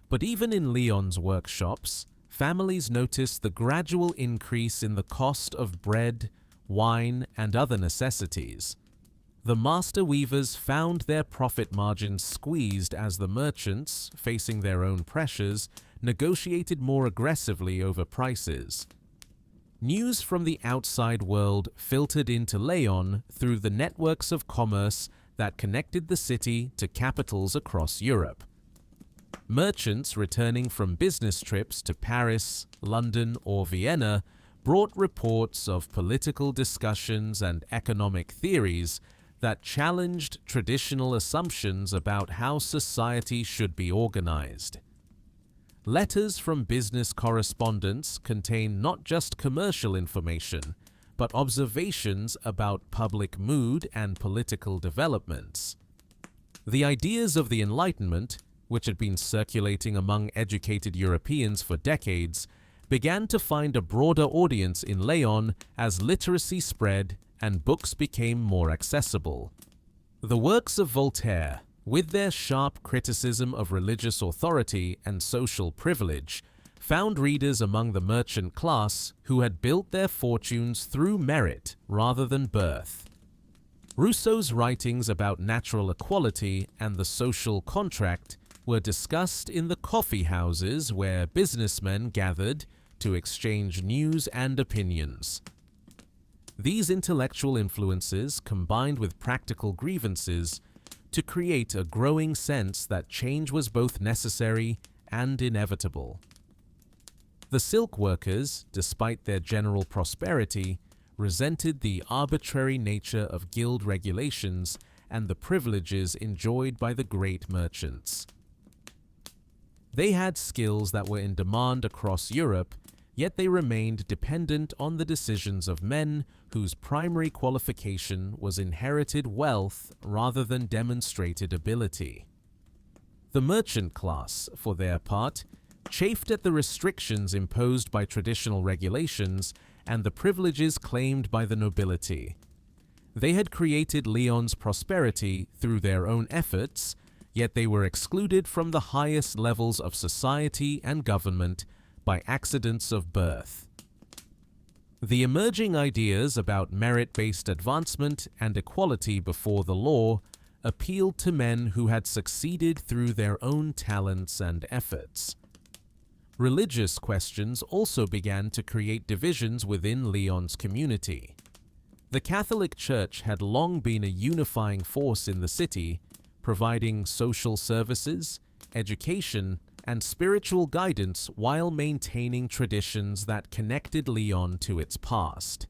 Speaker 1: But even in Lyon's workshops, families noticed the gradual increase in the cost of bread, wine, and other necessities. The master weavers found their profit margins squeezed as the merchants, facing their own pressures, negotiated more aggressively over prices. News from the outside world filtered into Lyon through the networks of commerce that connected the city to capitals across Europe. Merchants returning from business trips to Paris, London, or Vienna brought reports of political discussions and economic theories that challenged traditional assumptions about how society should be organized. Letters from business correspondents contain not just commercial information, but observations about public mood and political developments. The ideas of the Enlightenment, which had been circulating among educated Europeans for decades, began to find a broader audience in Lyon as literacy spread and books became more accessible. The works of Voltaire, with their sharp criticism of religious authority and social privilege, found readers among the merchant class who had built their fortunes through merit rather than birth. Rousseau's writings about natural equality and the social contract were discussed in the coffee houses where businessmen gathered to exchange news and opinions. These intellectual influences combined with practical grievances to create a growing sense that change was both necessary and inevitable. The silk workers, despite their general prosperity, resented the arbitrary nature of guild regulations and the privileges enjoyed by the great merchants. They had skills that were in demand across Europe, yet they remained dependent on the decisions of men whose primary qualification was inherited wealth rather than demonstrated ability. The merchant class, for their part, chafed at the restrictions imposed by traditional regulations and the privileges claimed by the nobility. They had created Lyon's prosperity through their own efforts, yet they were excluded from the highest levels of society and government by accidents of birth. The emerging ideas about merit-based advancement and equality before the law appealed to men who had succeeded through their own talents and efforts. Religious questions also began to create divisions within Lyon's community. The Catholic Church had long been a unifying force in the city, providing social services, education, and spiritual guidance while maintaining traditions that connected Lyon to its past.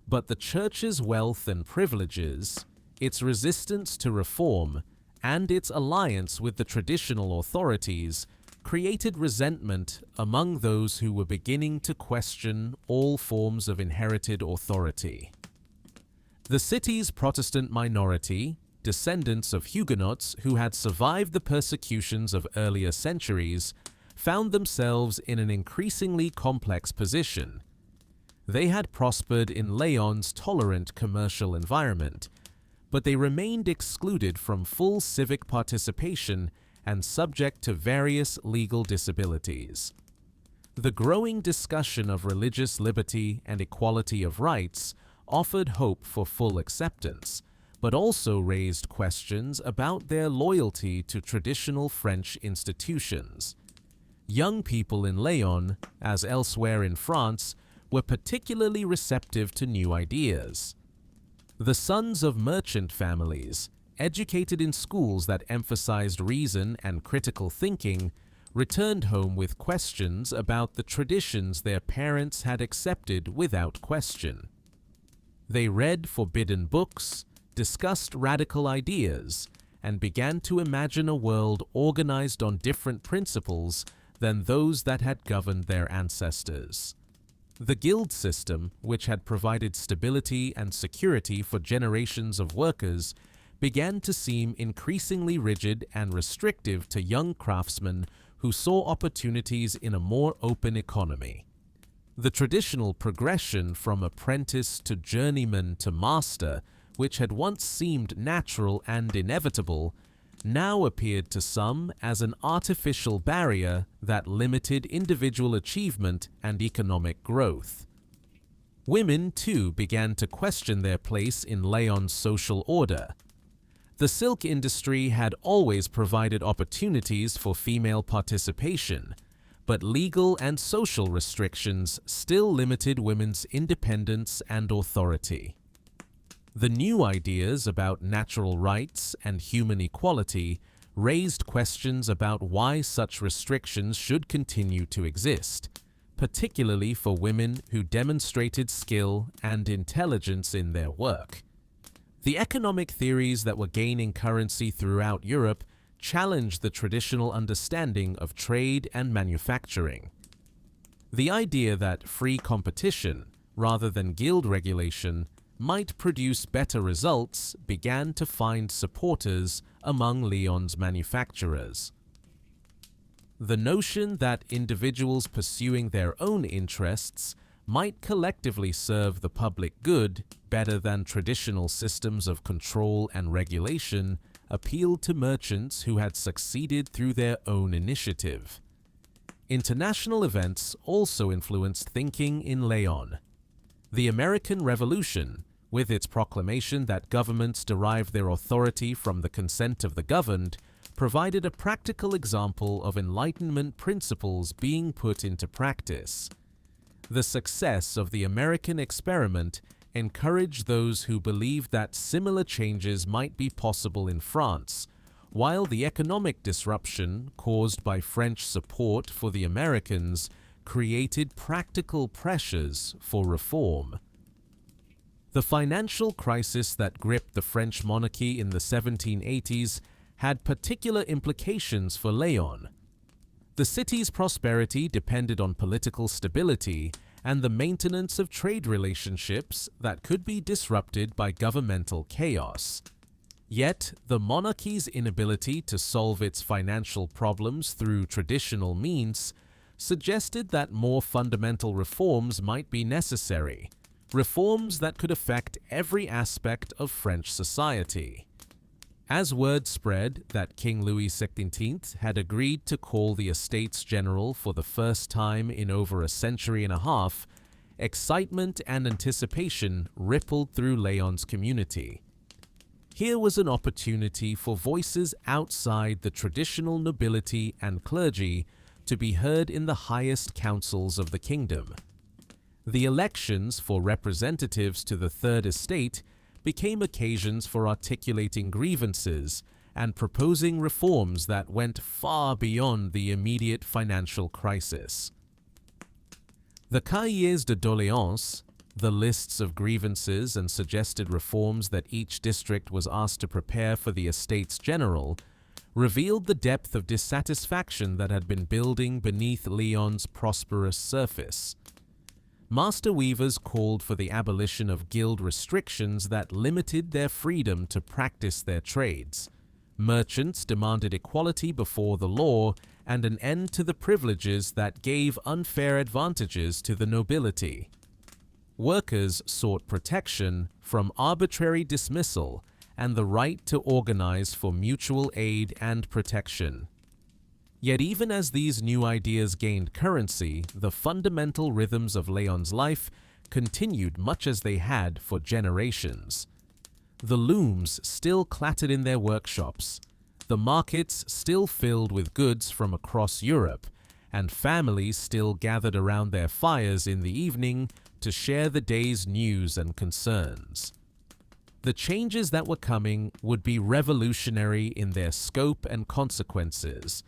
Speaker 1: But the Church's wealth and privileges, its resistance to reform, and its alliance with the traditional authorities created resentment among those who were beginning to question all forms of inherited authority. The city's Protestant minority, descendants of Huguenots who had survived the persecutions of earlier centuries, found themselves in an increasingly complex position. They had prospered in Lyon's tolerant commercial environment, but they remained excluded from full civic participation and subject to various legal disabilities. The growing discussion of religious liberty and equality of rights offered hope for full acceptance, but also raised questions about their loyalty to traditional French institutions. Young people in Lyon, as elsewhere in France, were particularly receptive to new ideas. The sons of merchant families, educated in schools that emphasized reason and critical thinking, returned home with questions about the traditions their parents had accepted without question. They read forbidden books, discussed radical ideas, and began to imagine a world organized on different principles than those that had governed their ancestors. The guild system, which had provided stability and security for generations of workers, began to seem increasingly rigid and restrictive to young craftsmen who saw opportunities in a more open economy. The traditional progression from apprentice to journeyman to master, which had once seemed natural and inevitable, now appeared to some as an artificial barrier that limited individual achievement and economic growth. Women, too, began to question their place in Lyon's social order. The silk industry had always provided opportunities for female participation, but legal and social restrictions still limited women's independence and authority. The new ideas about natural rights and human equality raised questions about why such restrictions should continue to exist, particularly for women who demonstrated skill and intelligence in their work. The economic theories that were gaining currency throughout Europe challenged the traditional understanding of trade and manufacturing. The idea that free competition, rather than guild regulation, might produce better results began to find supporters among Lyon's manufacturers. The notion that individuals pursuing their own interests might collectively serve the public good better than traditional systems of control and regulation appealed to merchants who had succeeded through their own initiative. International events also influenced thinking in Lyon. The American Revolution, with its proclamation that governments derive their authority from the consent of the governed, provided a practical example of Enlightenment principles being put into practice. The success of the American experiment encouraged those who believed that similar changes might be possible in France, while the economic disruption caused by French support for the Americans created practical pressures for reform. The financial crisis that gripped the French monarchy in the 1780s had particular implications for Lyon. The city's prosperity depended on political stability and the maintenance of trade relationships that could be disrupted by governmental chaos. Yet, the monarchy's inability to solve its financial problems through traditional means suggested that more fundamental reforms might be necessary, reforms that could affect every aspect of French society. As word spread that King Louis XVI had agreed to call the Estates General for the first time in over a century and a half, excitement and anticipation rippled through Lyon's community. Here was an opportunity for voices outside the traditional nobility and clergy to be heard in the highest councils of the kingdom. The elections for representatives to the Third Estate became occasions for articulating grievances and proposing reforms that went far beyond the immediate financial crisis. The cahiers de doléances, the lists of grievances and suggested reforms that each district was asked to prepare for the Estates General, revealed the depth of dissatisfaction that had been building beneath Lyon's prosperous surface. Master weavers called for the abolition of guild restrictions that limited their freedom to practice their trades. Merchants demanded equality before the law and an end to the privileges that gave unfair advantages to the nobility. Workers sought protection from arbitrary dismissal and the right to organize for mutual aid and protection. Yet even as these new ideas gained currency, the fundamental rhythms of Lyon's life continued much as they had for generations. The looms still clattered in their workshops, the markets still filled with goods from across Europe, and families still gathered around their fires in the evening to share the day's news and concerns. The changes that were coming would be revolutionary in their scope and consequences,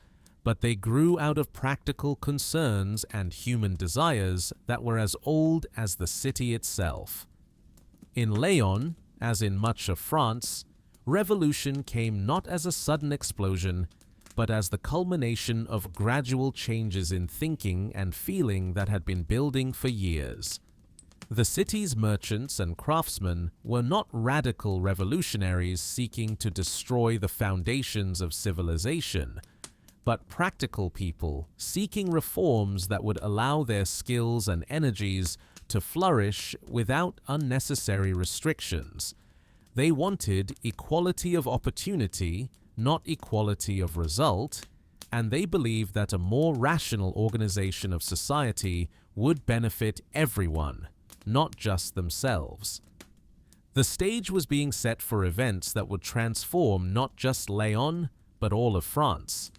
Speaker 1: but they grew out of practical concerns and human desires that were as old as the city itself. In Lyon, as in much of France, revolution came not as a sudden explosion, but as the culmination of gradual changes in thinking and feeling that had been building for years. The city's merchants and craftsmen were not radical revolutionaries seeking to destroy the foundations of civilization, but practical people seeking reforms that would allow their skills and energies to flourish without unnecessary restrictions. They wanted equality of opportunity, not equality of result, and they believed that a more rational organization of society would benefit everyone, not just themselves. The stage was being set for events that would transform not just Lyon, but all of France.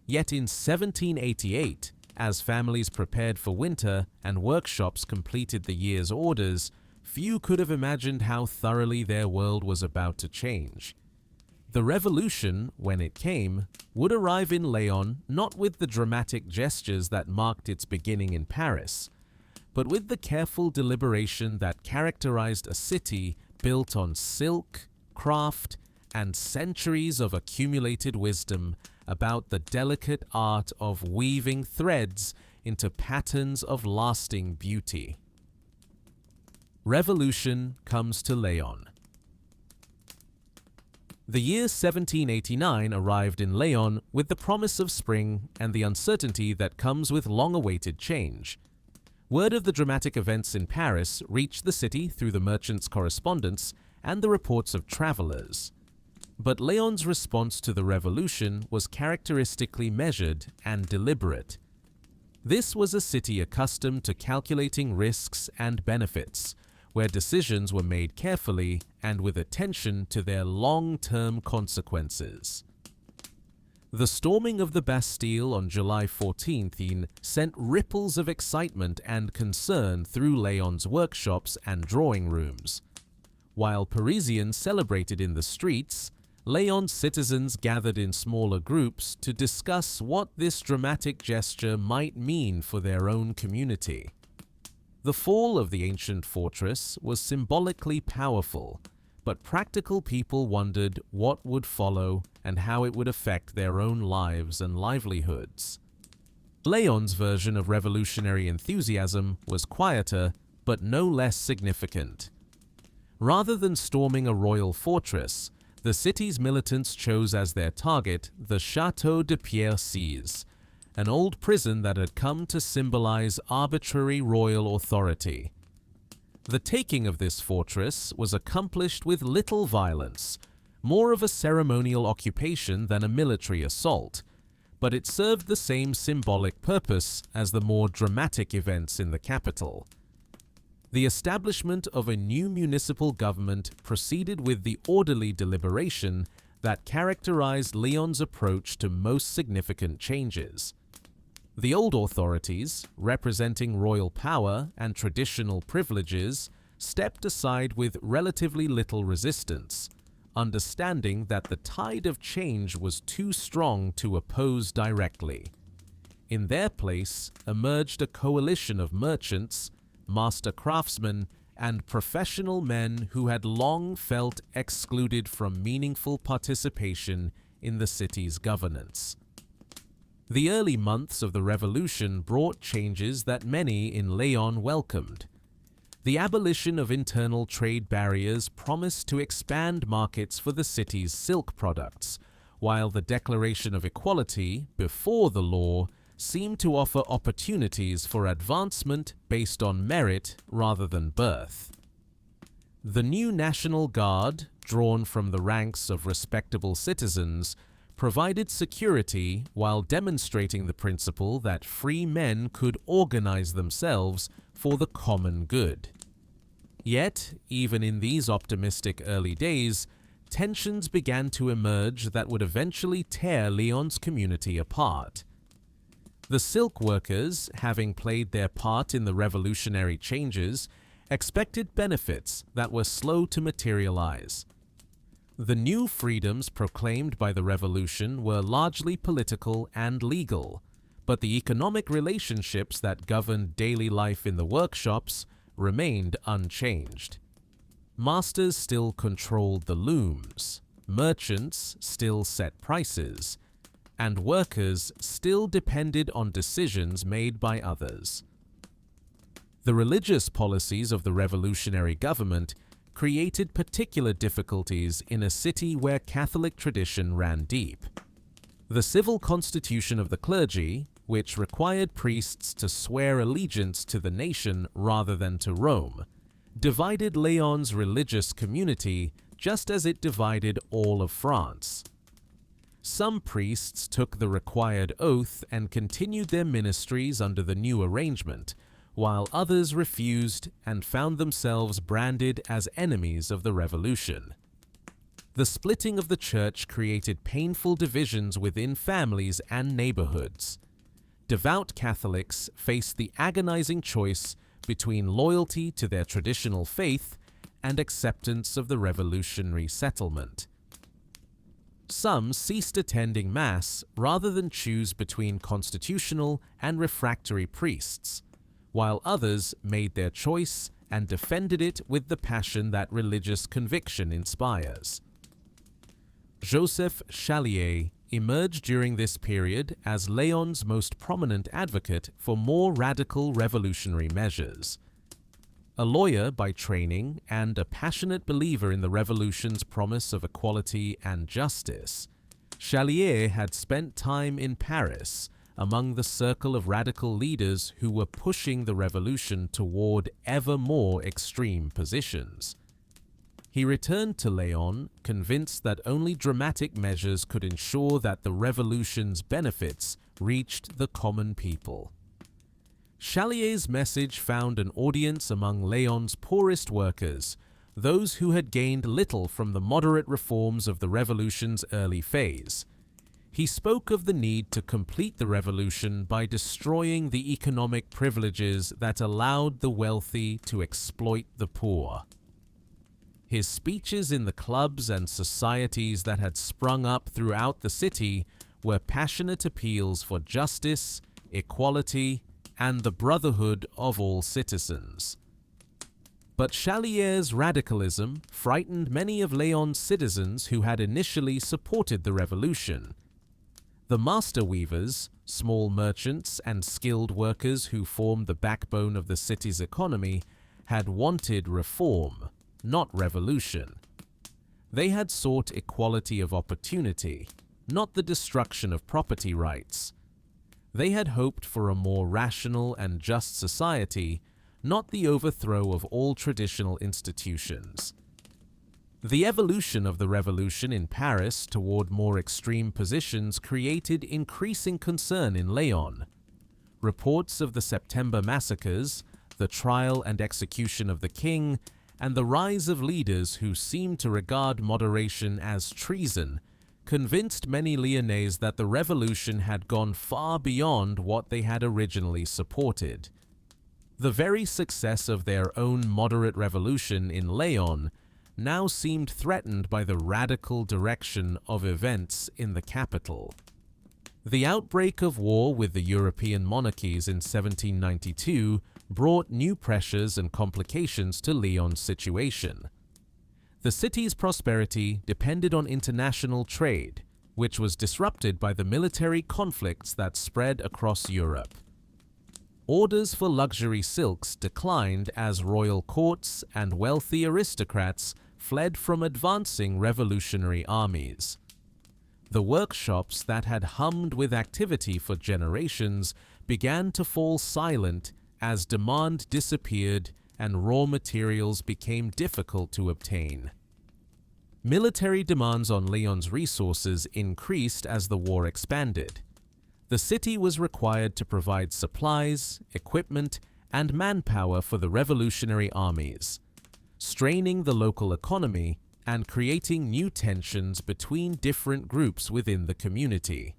Speaker 1: Yet in 1788, as families prepared for winter and workshops completed the year's orders, few could have imagined how thoroughly their world was about to change. The revolution, when it came, would arrive in Lyon not with the dramatic gestures that marked its beginning in Paris, but with the careful deliberation that characterized a city built on silk, craft, and centuries of accumulated wisdom about the delicate art of weaving threads into patterns of lasting beauty. Revolution comes to Lyon. The year 1789 arrived in Lyon with the promise of spring and the uncertainty that comes with long-awaited change. Word of the dramatic events in Paris reached the city through the merchants' correspondence and the reports of travelers. But Lyon's response to the revolution was characteristically measured and deliberate. This was a city accustomed to calculating risks and benefits, where decisions were made carefully and with attention to their long-term consequences. The storming of the Bastille on July 14th sent ripples of excitement and concern through Lyon's workshops and drawing rooms. While Parisians celebrated in the streets, Lyon's citizens gathered in smaller groups to discuss what this dramatic gesture might mean for their own community. The fall of the ancient fortress was symbolically powerful, but practical people wondered what would follow and how it would affect their own lives and livelihoods. Lyon's version of revolutionary enthusiasm was quieter, but no less significant. Rather than storming a royal fortress, the city's militants chose as their target the Château de Pierre-Six, an old prison that had come to symbolize arbitrary royal authority. The taking of this fortress was accomplished with little violence, more of a ceremonial occupation than a military assault, but it served the same symbolic purpose as the more dramatic events in the capital. The establishment of a new municipal government proceeded with the orderly deliberation that characterized Lyon's approach to most significant changes. The old authorities, representing royal power and traditional privileges, stepped aside with relatively little resistance, understanding that the tide of change was too strong to oppose directly. In their place emerged a coalition of merchants, master craftsmen, and professional men who had long felt excluded from meaningful participation in the city's governance. The early months of the revolution brought changes that many in Lyon welcomed. The abolition of internal trade barriers promised to expand markets for the city's silk products, while the Declaration of Equality, before the law, seemed to offer opportunities for advancement based on merit rather than birth. The new National Guard, drawn from the ranks of respectable citizens, provided security while demonstrating the principle that free men could organize themselves for the common good. Yet, even in these optimistic early days, tensions began to emerge that would eventually tear Lyon's community apart. The silk workers, having played their part in the revolutionary changes, expected benefits that were slow to materialize. The new freedoms proclaimed by the revolution were largely political and legal, but the economic relationships that governed daily life in the workshops remained unchanged. Masters still controlled the looms, merchants still set prices, and workers still depended on decisions made by others. The religious policies of the revolutionary government created particular difficulties in a city where Catholic tradition ran deep. The civil constitution of the clergy, which required priests to swear allegiance to the nation rather than to Rome, divided Lyon's religious community just as it divided all of France. Some priests took the required oath and continued their ministries under the new arrangement, while others refused and found themselves branded as enemies of the revolution. The splitting of the church created painful divisions within families and neighborhoods. Devout Catholics faced the agonizing choice between loyalty to their traditional faith and acceptance of the revolutionary settlement. Some ceased attending Mass rather than choose between constitutional and refractory priests, while others made their choice and defended it with the passion that religious conviction inspires. Joseph Chalier emerged during this period as Lyon's most prominent advocate for more radical revolutionary measures. A lawyer by training and a passionate believer in the revolution's promise of equality and justice, Chalier had spent time in Paris among the circle of radical leaders who were pushing the revolution toward ever more extreme positions. He returned to Lyon, convinced that only dramatic measures could ensure that the revolution's benefits reached the common people. Chalier's message found an audience among Lyon's poorest workers, those who had gained little from the moderate reforms of the revolution's early phase. He spoke of the need to complete the revolution by destroying the economic privileges that allowed the wealthy to exploit the poor. His speeches in the clubs and societies that had sprung up throughout the city were passionate appeals for justice, equality, and the brotherhood of all citizens. But Chalier's radicalism frightened many of Lyon's citizens who had initially supported the revolution. The master weavers, small merchants, and skilled workers who formed the backbone of the city's economy had wanted reform, not revolution. They had sought equality of opportunity, not the destruction of property rights. They had hoped for a more rational and just society, not the overthrow of all traditional institutions. The evolution of the revolution in Paris toward more extreme positions created increasing concern in Lyon. Reports of the September massacres, the trial and execution of the king, and the rise of leaders who seemed to regard moderation as treason, convinced many Lyonnese that the revolution had gone far beyond what they had originally supported. The very success of their own moderate revolution in Lyon now seemed threatened by the radical direction of events in the capital. The outbreak of war with the European monarchies in 1792 brought new pressures and complications to Lyon's situation. The city's prosperity depended on international trade, which was disrupted by the military conflicts that spread across Europe. Orders for luxury silks declined as royal courts and wealthy aristocrats fled from advancing revolutionary armies. The workshops that had hummed with activity for generations began to fall silent as demand disappeared and raw materials became difficult to obtain. Military demands on Lyon's resources increased as the war expanded. The city was required to provide supplies, equipment, and manpower for the revolutionary armies, straining the local economy and creating new tensions between different groups within the community.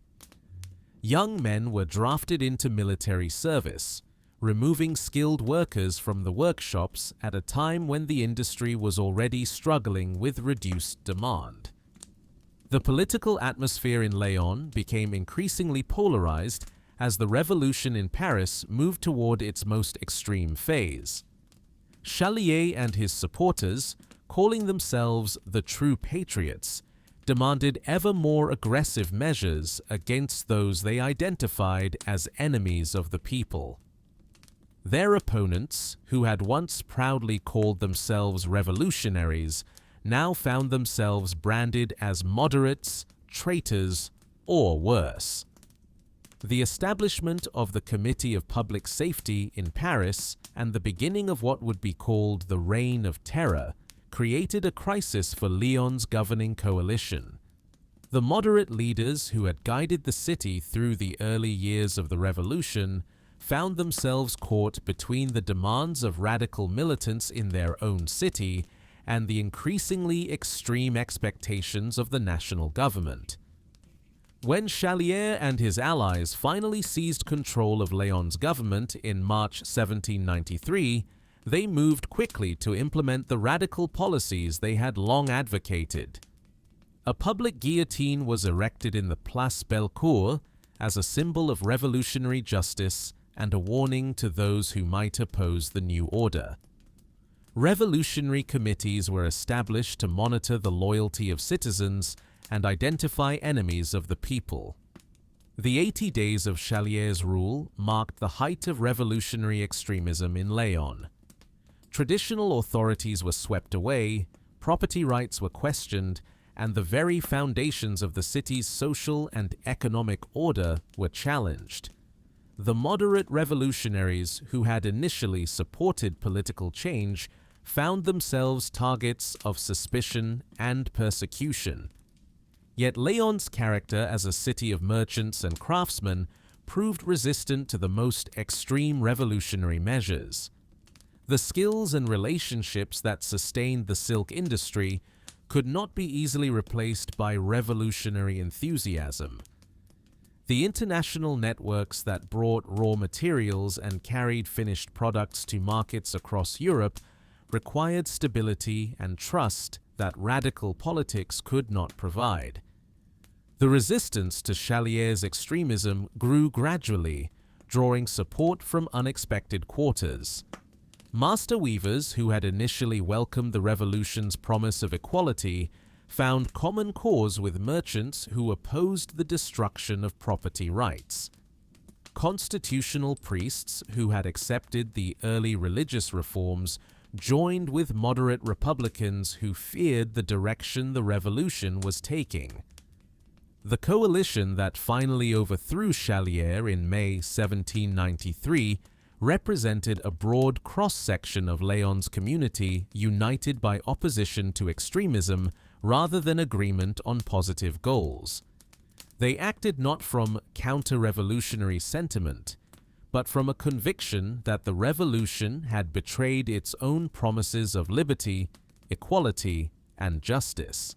Speaker 1: Young men were drafted into military service, removing skilled workers from the workshops at a time when the industry was already struggling with reduced demand. The political atmosphere in Lyon became increasingly polarized as the revolution in Paris moved toward its most extreme phase. Chalier and his supporters, calling themselves the True Patriots, demanded ever more aggressive measures against those they identified as enemies of the people. Their opponents, who had once proudly called themselves revolutionaries, now found themselves branded as moderates, traitors, or worse. The establishment of the Committee of Public Safety in Paris and the beginning of what would be called the Reign of Terror created a crisis for Lyon's governing coalition. The moderate leaders who had guided the city through the early years of the revolution found themselves caught between the demands of radical militants in their own city and the increasingly extreme expectations of the national government. When Chalier and his allies finally seized control of Lyon's government in March 1793, they moved quickly to implement the radical policies they had long advocated. A public guillotine was erected in the Place Bellecour as a symbol of revolutionary justice and a warning to those who might oppose the new order. Revolutionary committees were established to monitor the loyalty of citizens and identify enemies of the people. The 80 days of Chalier's rule marked the height of revolutionary extremism in Lyon. Traditional authorities were swept away, property rights were questioned, and the very foundations of the city's social and economic order were challenged. The moderate revolutionaries who had initially supported political change found themselves targets of suspicion and persecution. Yet Lyon's character as a city of merchants and craftsmen proved resistant to the most extreme revolutionary measures. The skills and relationships that sustained the silk industry could not be easily replaced by revolutionary enthusiasm. The international networks that brought raw materials and carried finished products to markets across Europe required stability and trust that radical politics could not provide. The resistance to Chalier's extremism grew gradually, drawing support from unexpected quarters. Master weavers who had initially welcomed the revolution's promise of equality found common cause with merchants who opposed the destruction of property rights. Constitutional priests who had accepted the early religious reforms joined with moderate Republicans who feared the direction the revolution was taking. The coalition that finally overthrew Chalier in May 1793 represented a broad cross-section of Lyon's community united by opposition to extremism rather than agreement on positive goals. They acted not from counter-revolutionary sentiment, but from a conviction that the revolution had betrayed its own promises of liberty, equality, and justice.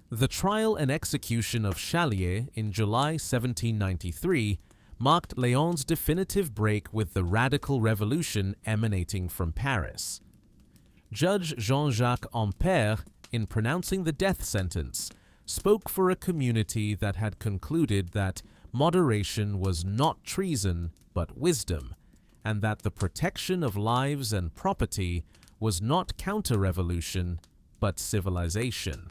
Speaker 1: The trial and execution of Chalier in July 1793 marked Lyon's definitive break with the radical revolution emanating from Paris. Judge Jean-Jacques Ampère, in pronouncing the death sentence, spoke for a community that had concluded that moderation was not treason but wisdom, and that the protection of lives and property was not counter-revolution but civilization.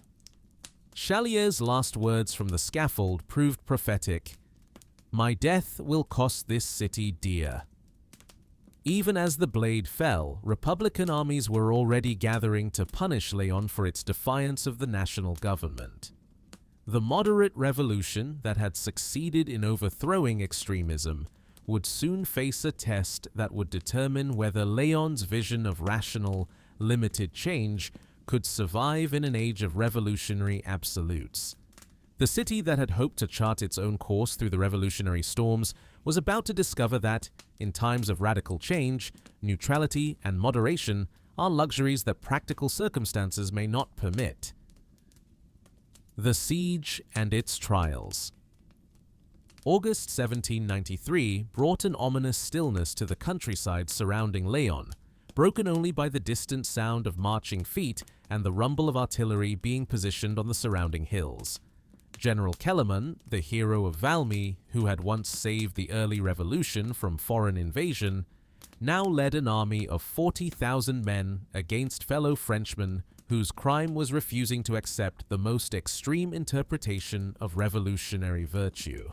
Speaker 1: Chalier's last words from the scaffold proved prophetic. "My death will cost this city dear." Even as the blade fell, Republican armies were already gathering to punish Lyon for its defiance of the national government. The moderate revolution that had succeeded in overthrowing extremism would soon face a test that would determine whether Lyon's vision of rational, limited change could survive in an age of revolutionary absolutes. The city that had hoped to chart its own course through the revolutionary storms was about to discover that, in times of radical change, neutrality and moderation are luxuries that practical circumstances may not permit. The siege and its trials. August 1793 brought an ominous stillness to the countryside surrounding Lyon, broken only by the distant sound of marching feet and the rumble of artillery being positioned on the surrounding hills. General Kellerman, the hero of Valmy, who had once saved the early revolution from foreign invasion, now led an army of 40,000 men against fellow Frenchmen whose crime was refusing to accept the most extreme interpretation of revolutionary virtue.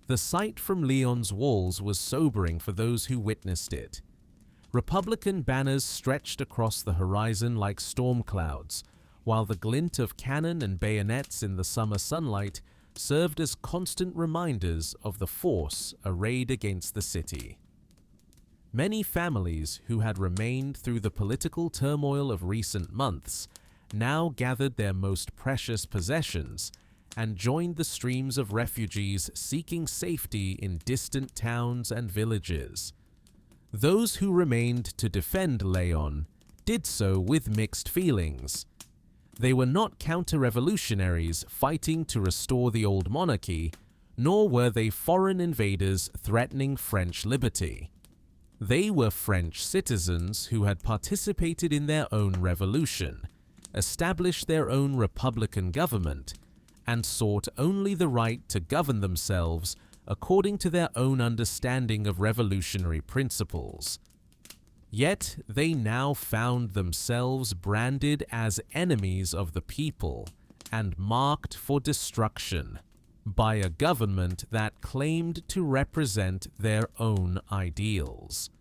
Speaker 1: The sight from Lyon's walls was sobering for those who witnessed it. Republican banners stretched across the horizon like storm clouds, while the glint of cannon and bayonets in the summer sunlight served as constant reminders of the force arrayed against the city. Many families who had remained through the political turmoil of recent months now gathered their most precious possessions and joined the streams of refugees seeking safety in distant towns and villages. Those who remained to defend Lyon did so with mixed feelings. They were not counter-revolutionaries fighting to restore the old monarchy, nor were they foreign invaders threatening French liberty. They were French citizens who had participated in their own revolution, established their own republican government, and sought only the right to govern themselves according to their own understanding of revolutionary principles. Yet they now found themselves branded as enemies of the people and marked for destruction by a government that claimed to represent their own ideals.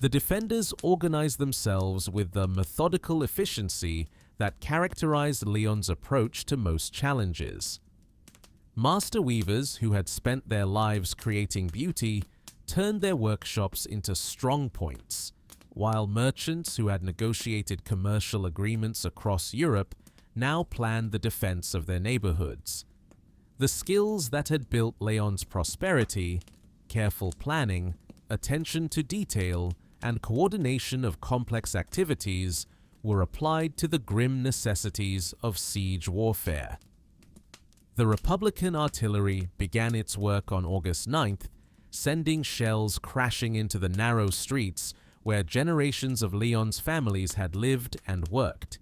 Speaker 1: The defenders organized themselves with the methodical efficiency that characterized Lyon's approach to most challenges. Master weavers who had spent their lives creating beauty turned their workshops into strong points, while merchants who had negotiated commercial agreements across Europe now planned the defense of their neighborhoods. The skills that had built Lyon's prosperity, careful planning, attention to detail, and coordination of complex activities were applied to the grim necessities of siege warfare. The Republican artillery began its work on August 9th, sending shells crashing into the narrow streets where generations of Lyon's families had lived and worked.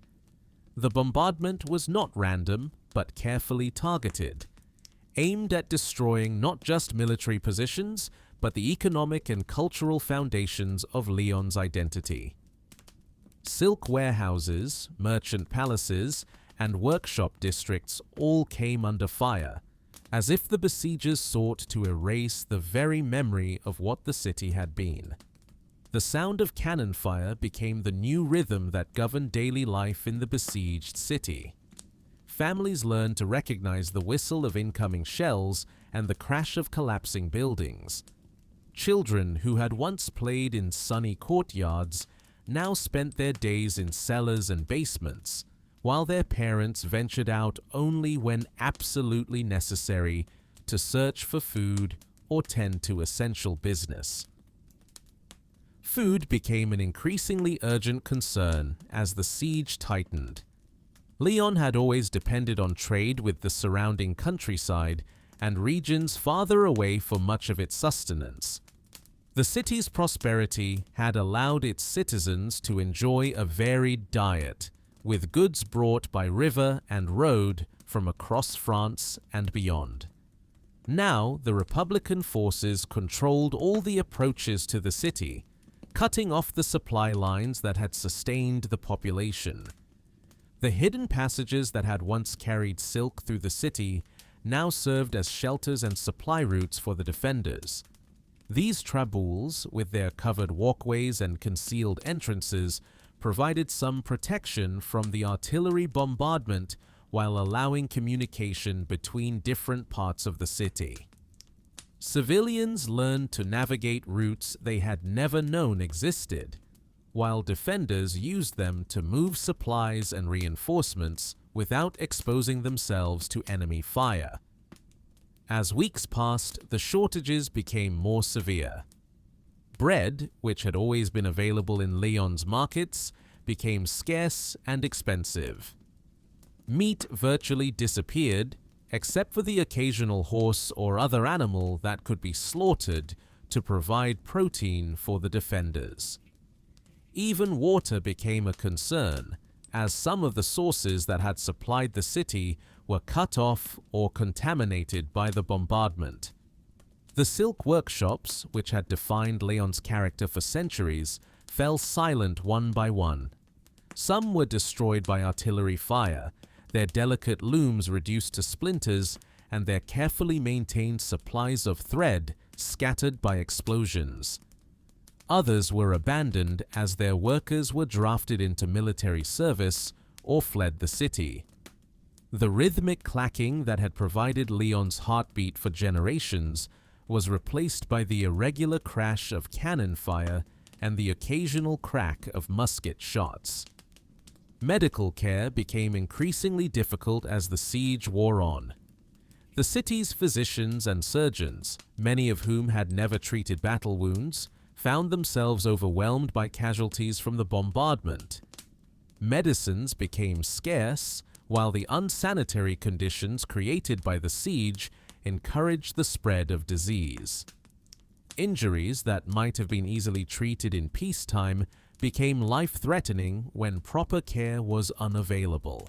Speaker 1: The bombardment was not random, but carefully targeted, aimed at destroying not just military positions, but the economic and cultural foundations of Lyon's identity. Silk warehouses, merchant palaces, and workshop districts all came under fire, as if the besiegers sought to erase the very memory of what the city had been. The sound of cannon fire became the new rhythm that governed daily life in the besieged city. Families learned to recognize the whistle of incoming shells and the crash of collapsing buildings. Children who had once played in sunny courtyards now spent their days in cellars and basements, while their parents ventured out only when absolutely necessary to search for food or tend to essential business. Food became an increasingly urgent concern as the siege tightened. Lyon had always depended on trade with the surrounding countryside and regions farther away for much of its sustenance. The city's prosperity had allowed its citizens to enjoy a varied diet, with goods brought by river and road from across France and beyond. Now, the Republican forces controlled all the approaches to the city, cutting off the supply lines that had sustained the population. The hidden passages that had once carried silk through the city now served as shelters and supply routes for the defenders. These traboules, with their covered walkways and concealed entrances, provided some protection from the artillery bombardment while allowing communication between different parts of the city. Civilians learned to navigate routes they had never known existed, while defenders used them to move supplies and reinforcements without exposing themselves to enemy fire. As weeks passed, the shortages became more severe. Bread, which had always been available in Lyon's markets, became scarce and expensive. Meat virtually disappeared, except for the occasional horse or other animal that could be slaughtered to provide protein for the defenders. Even water became a concern, as some of the sources that had supplied the city were cut off or contaminated by the bombardment. The silk workshops, which had defined Lyon's character for centuries, fell silent one by one. Some were destroyed by artillery fire, their delicate looms reduced to splinters, and their carefully maintained supplies of thread scattered by explosions. Others were abandoned as their workers were drafted into military service or fled the city. The rhythmic clacking that had provided Lyon's heartbeat for generations was replaced by the irregular crash of cannon fire and the occasional crack of musket shots. Medical care became increasingly difficult as the siege wore on. The city's physicians and surgeons, many of whom had never treated battle wounds, found themselves overwhelmed by casualties from the bombardment. Medicines became scarce, while the unsanitary conditions created by the siege encouraged the spread of disease. Injuries that might have been easily treated in peacetime became life-threatening when proper care was unavailable.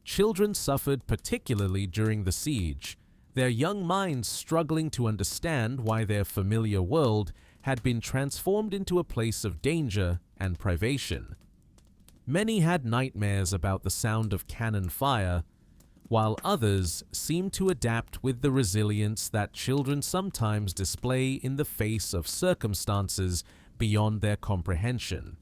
Speaker 1: Children suffered particularly during the siege, their young minds struggling to understand why their familiar world had been transformed into a place of danger and privation. Many had nightmares about the sound of cannon fire, while others seemed to adapt with the resilience that children sometimes display in the face of circumstances beyond their comprehension.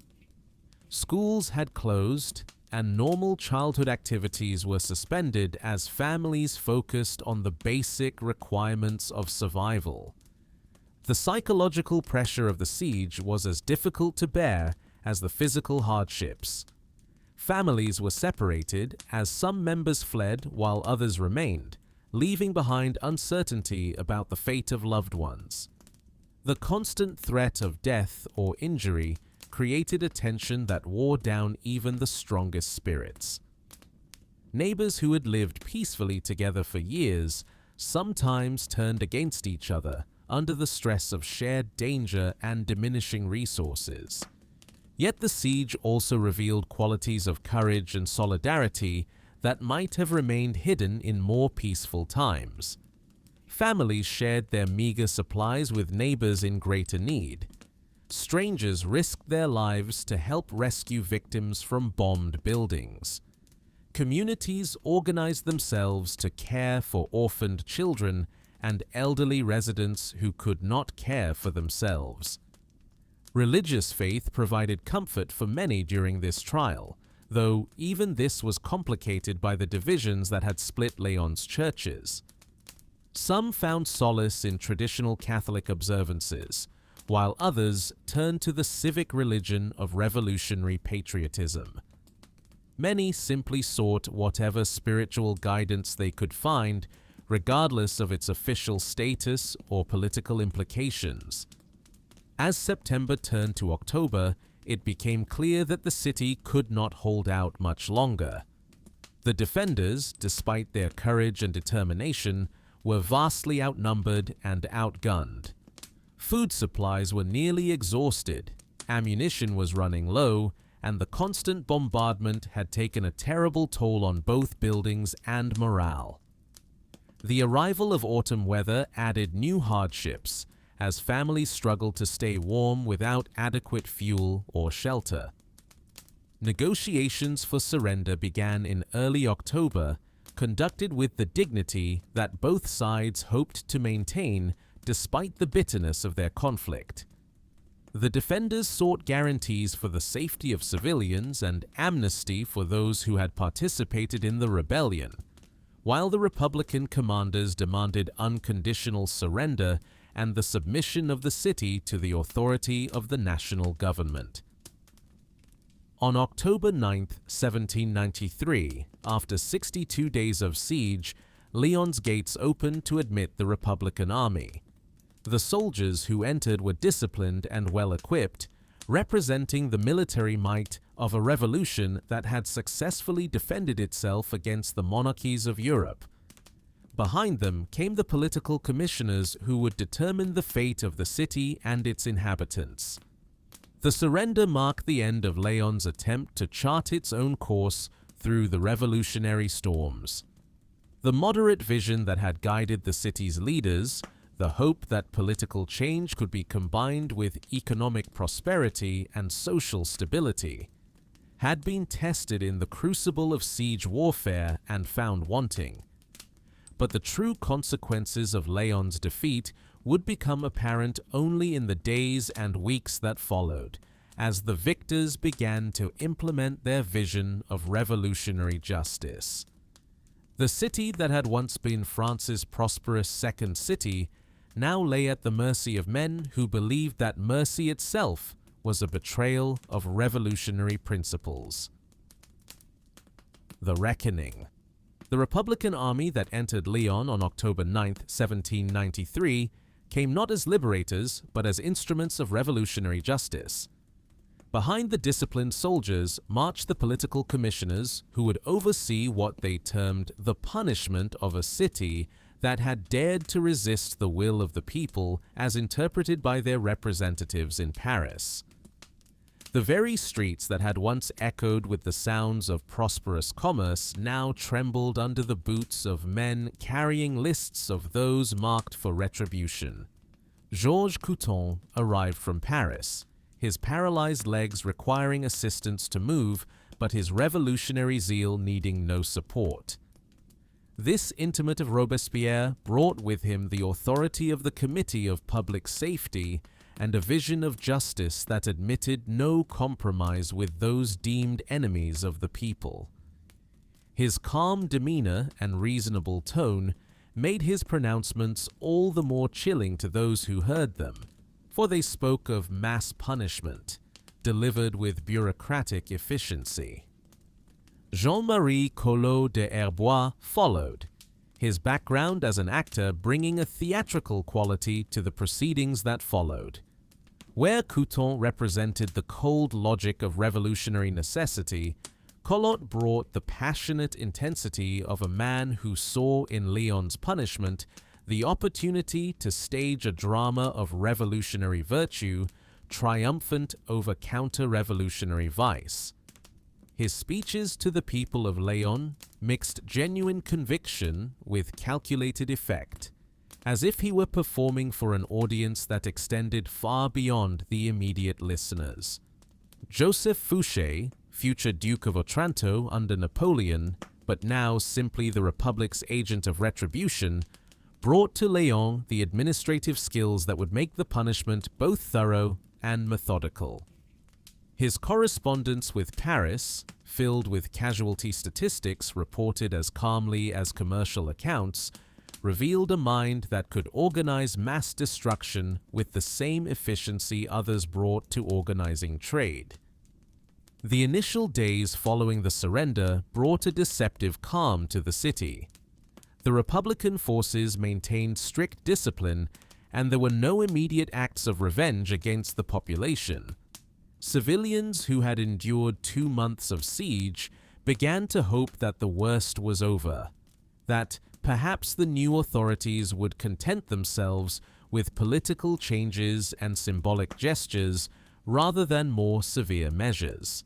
Speaker 1: Schools had closed, and normal childhood activities were suspended as families focused on the basic requirements of survival. The psychological pressure of the siege was as difficult to bear as the physical hardships. Families were separated as some members fled while others remained, leaving behind uncertainty about the fate of loved ones. The constant threat of death or injury created a tension that wore down even the strongest spirits. Neighbors who had lived peacefully together for years sometimes turned against each other under the stress of shared danger and diminishing resources. Yet the siege also revealed qualities of courage and solidarity that might have remained hidden in more peaceful times. Families shared their meager supplies with neighbors in greater need. Strangers risked their lives to help rescue victims from bombed buildings. Communities organized themselves to care for orphaned children and elderly residents who could not care for themselves. Religious faith provided comfort for many during this trial, though even this was complicated by the divisions that had split Lyon's churches. Some found solace in traditional Catholic observances, while others turned to the civic religion of revolutionary patriotism. Many simply sought whatever spiritual guidance they could find regardless of its official status or political implications. As September turned to October, it became clear that the city could not hold out much longer. The defenders, despite their courage and determination, were vastly outnumbered and outgunned. Food supplies were nearly exhausted, ammunition was running low, and the constant bombardment had taken a terrible toll on both buildings and morale. The arrival of autumn weather added new hardships, as families struggled to stay warm without adequate fuel or shelter. Negotiations for surrender began in early October, conducted with the dignity that both sides hoped to maintain despite the bitterness of their conflict. The defenders sought guarantees for the safety of civilians and amnesty for those who had participated in the rebellion, while the Republican commanders demanded unconditional surrender and the submission of the city to the authority of the national government. On October 9, 1793, after 62 days of siege, Lyon's gates opened to admit the Republican army. The soldiers who entered were disciplined and well-equipped, representing the military might of a revolution that had successfully defended itself against the monarchies of Europe. Behind them came the political commissioners who would determine the fate of the city and its inhabitants. The surrender marked the end of Lyon's attempt to chart its own course through the revolutionary storms. The moderate vision that had guided the city's leaders, the hope that political change could be combined with economic prosperity and social stability, had been tested in the crucible of siege warfare and found wanting. But the true consequences of Lyon's defeat would become apparent only in the days and weeks that followed, as the victors began to implement their vision of revolutionary justice. The city that had once been France's prosperous second city now lay at the mercy of men who believed that mercy itself was a betrayal of revolutionary principles. The Reckoning. The Republican army that entered Lyon on October 9, 1793, came not as liberators, but as instruments of revolutionary justice. Behind the disciplined soldiers marched the political commissioners who would oversee what they termed the punishment of a city that had dared to resist the will of the people as interpreted by their representatives in Paris. The very streets that had once echoed with the sounds of prosperous commerce now trembled under the boots of men carrying lists of those marked for retribution. Georges Couthon arrived from Paris, his paralyzed legs requiring assistance to move, but his revolutionary zeal needing no support. This intimate of Robespierre brought with him the authority of the Committee of Public Safety and a vision of justice that admitted no compromise with those deemed enemies of the people. His calm demeanor and reasonable tone made his pronouncements all the more chilling to those who heard them, for they spoke of mass punishment, delivered with bureaucratic efficiency. Jean-Marie Collot de Herbois followed, his background as an actor bringing a theatrical quality to the proceedings that followed. Where Couthon represented the cold logic of revolutionary necessity, Collot brought the passionate intensity of a man who saw in Lyon's punishment the opportunity to stage a drama of revolutionary virtue, triumphant over counter-revolutionary vice. His speeches to the people of Lyon mixed genuine conviction with calculated effect, as if he were performing for an audience that extended far beyond the immediate listeners. Joseph Fouché, future Duke of Otranto under Napoleon, but now simply the Republic's agent of retribution, brought to Lyon the administrative skills that would make the punishment both thorough and methodical. His correspondence with Paris, filled with casualty statistics reported as calmly as commercial accounts, revealed a mind that could organize mass destruction with the same efficiency others brought to organizing trade. The initial days following the surrender brought a deceptive calm to the city. The Republican forces maintained strict discipline, and there were no immediate acts of revenge against the population. Civilians who had endured 2 months of siege began to hope that the worst was over, that perhaps the new authorities would content themselves with political changes and symbolic gestures rather than more severe measures.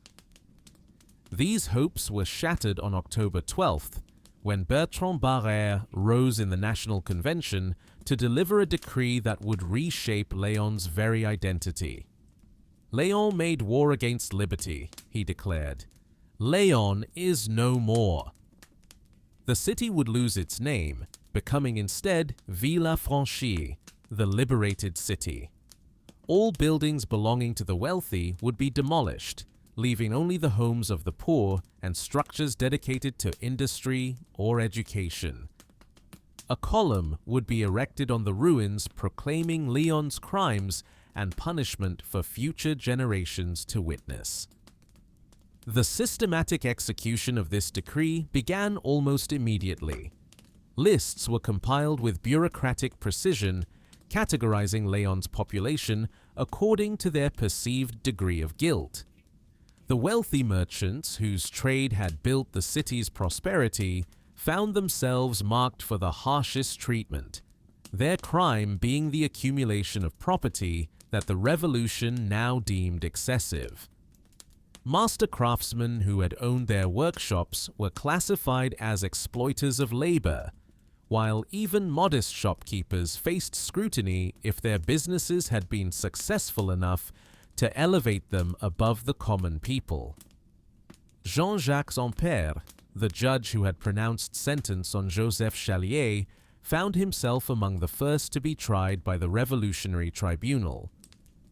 Speaker 1: These hopes were shattered on October 12th, when Bertrand Barrère rose in the National Convention to deliver a decree that would reshape Lyon's very identity. Lyon made war against liberty, he declared. Lyon is no more. The city would lose its name, becoming instead Ville-Affranchie, the liberated city. All buildings belonging to the wealthy would be demolished, leaving only the homes of the poor and structures dedicated to industry or education. A column would be erected on the ruins proclaiming Lyon's crimes and punishment for future generations to witness. The systematic execution of this decree began almost immediately. Lists were compiled with bureaucratic precision, categorizing Lyon's population according to their perceived degree of guilt. The wealthy merchants whose trade had built the city's prosperity found themselves marked for the harshest treatment, their crime being the accumulation of property that the revolution now deemed excessive. Master craftsmen who had owned their workshops were classified as exploiters of labor, while even modest shopkeepers faced scrutiny if their businesses had been successful enough to elevate them above the common people. Jean-Jacques Ampère, the judge who had pronounced sentence on Joseph Chalier, found himself among the first to be tried by the Revolutionary Tribunal.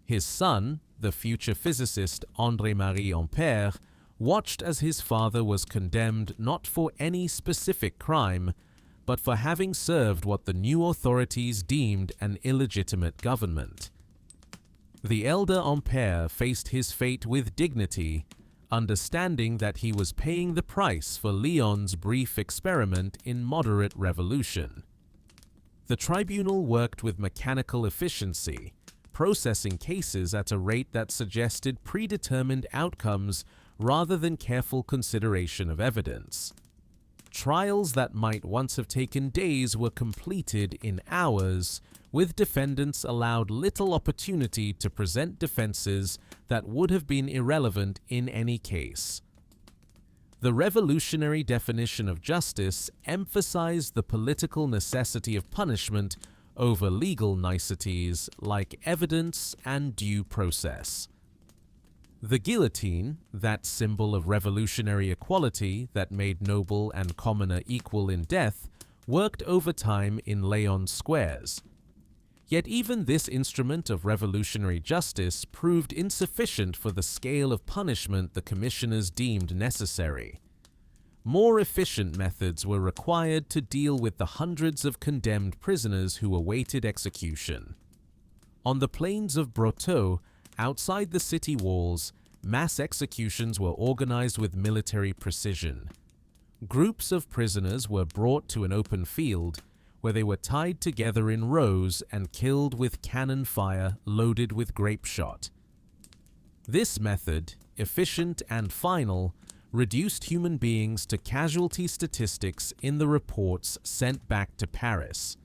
Speaker 1: His son, the future physicist André-Marie Ampère, watched as his father was condemned not for any specific crime, but for having served what the new authorities deemed an illegitimate government. The elder Ampère faced his fate with dignity, understanding that he was paying the price for Lyon's brief experiment in moderate revolution. The tribunal worked with mechanical efficiency, processing cases at a rate that suggested predetermined outcomes rather than careful consideration of evidence. Trials that might once have taken days were completed in hours, with defendants allowed little opportunity to present defenses that would have been irrelevant in any case. The revolutionary definition of justice emphasized the political necessity of punishment over legal niceties like evidence and due process. The guillotine, that symbol of revolutionary equality that made noble and commoner equal in death, worked overtime in Lyon's squares. Yet even this instrument of revolutionary justice proved insufficient for the scale of punishment the commissioners deemed necessary. More efficient methods were required to deal with the hundreds of condemned prisoners who awaited execution. On the plains of Brotteaux, outside the city walls, mass executions were organized with military precision. Groups of prisoners were brought to an open field, where they were tied together in rows and killed with cannon fire loaded with grape shot. This method, efficient and final, reduced human beings to casualty statistics in the reports sent back to Paris.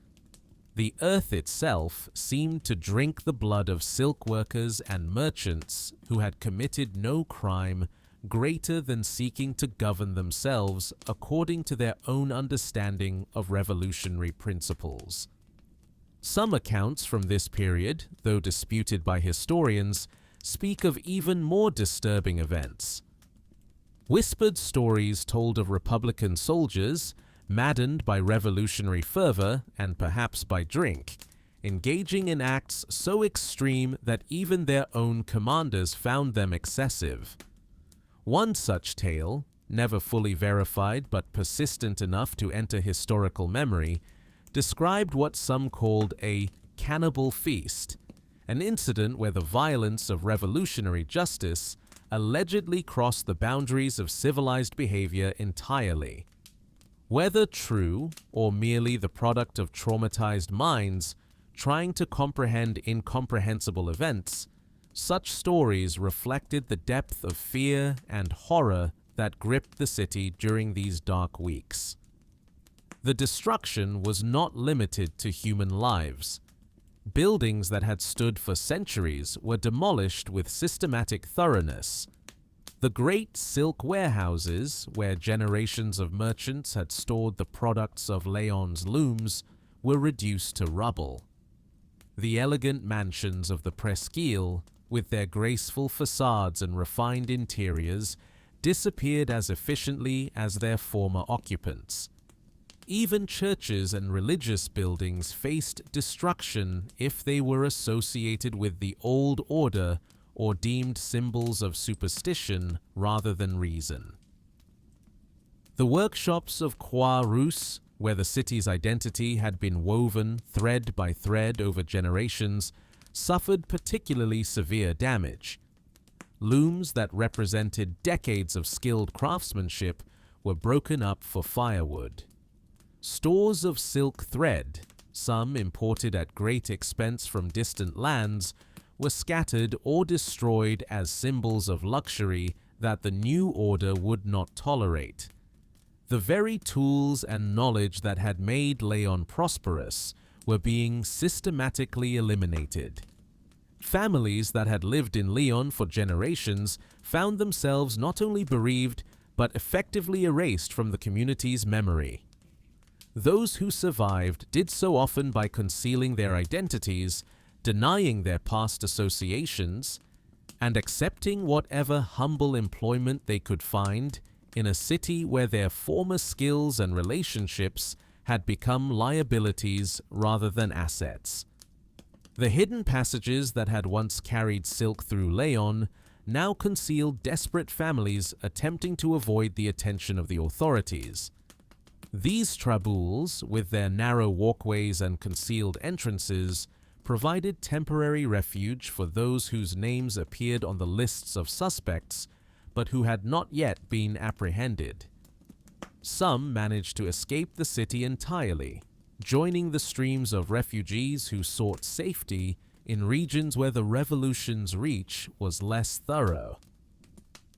Speaker 1: The earth itself seemed to drink the blood of silk workers and merchants who had committed no crime greater than seeking to govern themselves according to their own understanding of revolutionary principles. Some accounts from this period, though disputed by historians, speak of even more disturbing events. Whispered stories told of Republican soldiers, maddened by revolutionary fervor and perhaps by drink, engaging in acts so extreme that even their own commanders found them excessive. One such tale, never fully verified but persistent enough to enter historical memory, described what some called a cannibal feast, an incident where the violence of revolutionary justice allegedly crossed the boundaries of civilized behavior entirely. Whether true or merely the product of traumatized minds trying to comprehend incomprehensible events, such stories reflected the depth of fear and horror that gripped the city during these dark weeks. The destruction was not limited to human lives. Buildings that had stood for centuries were demolished with systematic thoroughness. The great silk warehouses, where generations of merchants had stored the products of Lyon's looms, were reduced to rubble. The elegant mansions of the Presqu'île, with their graceful facades and refined interiors, disappeared as efficiently as their former occupants. Even churches and religious buildings faced destruction if they were associated with the old order or deemed symbols of superstition rather than reason. The workshops of Croix-Rousse, where the city's identity had been woven thread by thread over generations, suffered particularly severe damage. Looms that represented decades of skilled craftsmanship were broken up for firewood. Stores of silk thread, some imported at great expense from distant lands, were scattered or destroyed as symbols of luxury that the new order would not tolerate. The very tools and knowledge that had made Lyon prosperous were being systematically eliminated. Families that had lived in Lyon for generations found themselves not only bereaved, but effectively erased from the community's memory. Those who survived did so often by concealing their identities, denying their past associations, and accepting whatever humble employment they could find in a city where their former skills and relationships had become liabilities rather than assets. The hidden passages that had once carried silk through Lyon now concealed desperate families attempting to avoid the attention of the authorities. These traboules, with their narrow walkways and concealed entrances, provided temporary refuge for those whose names appeared on the lists of suspects, but who had not yet been apprehended. Some managed to escape the city entirely, joining the streams of refugees who sought safety in regions where the revolution's reach was less thorough.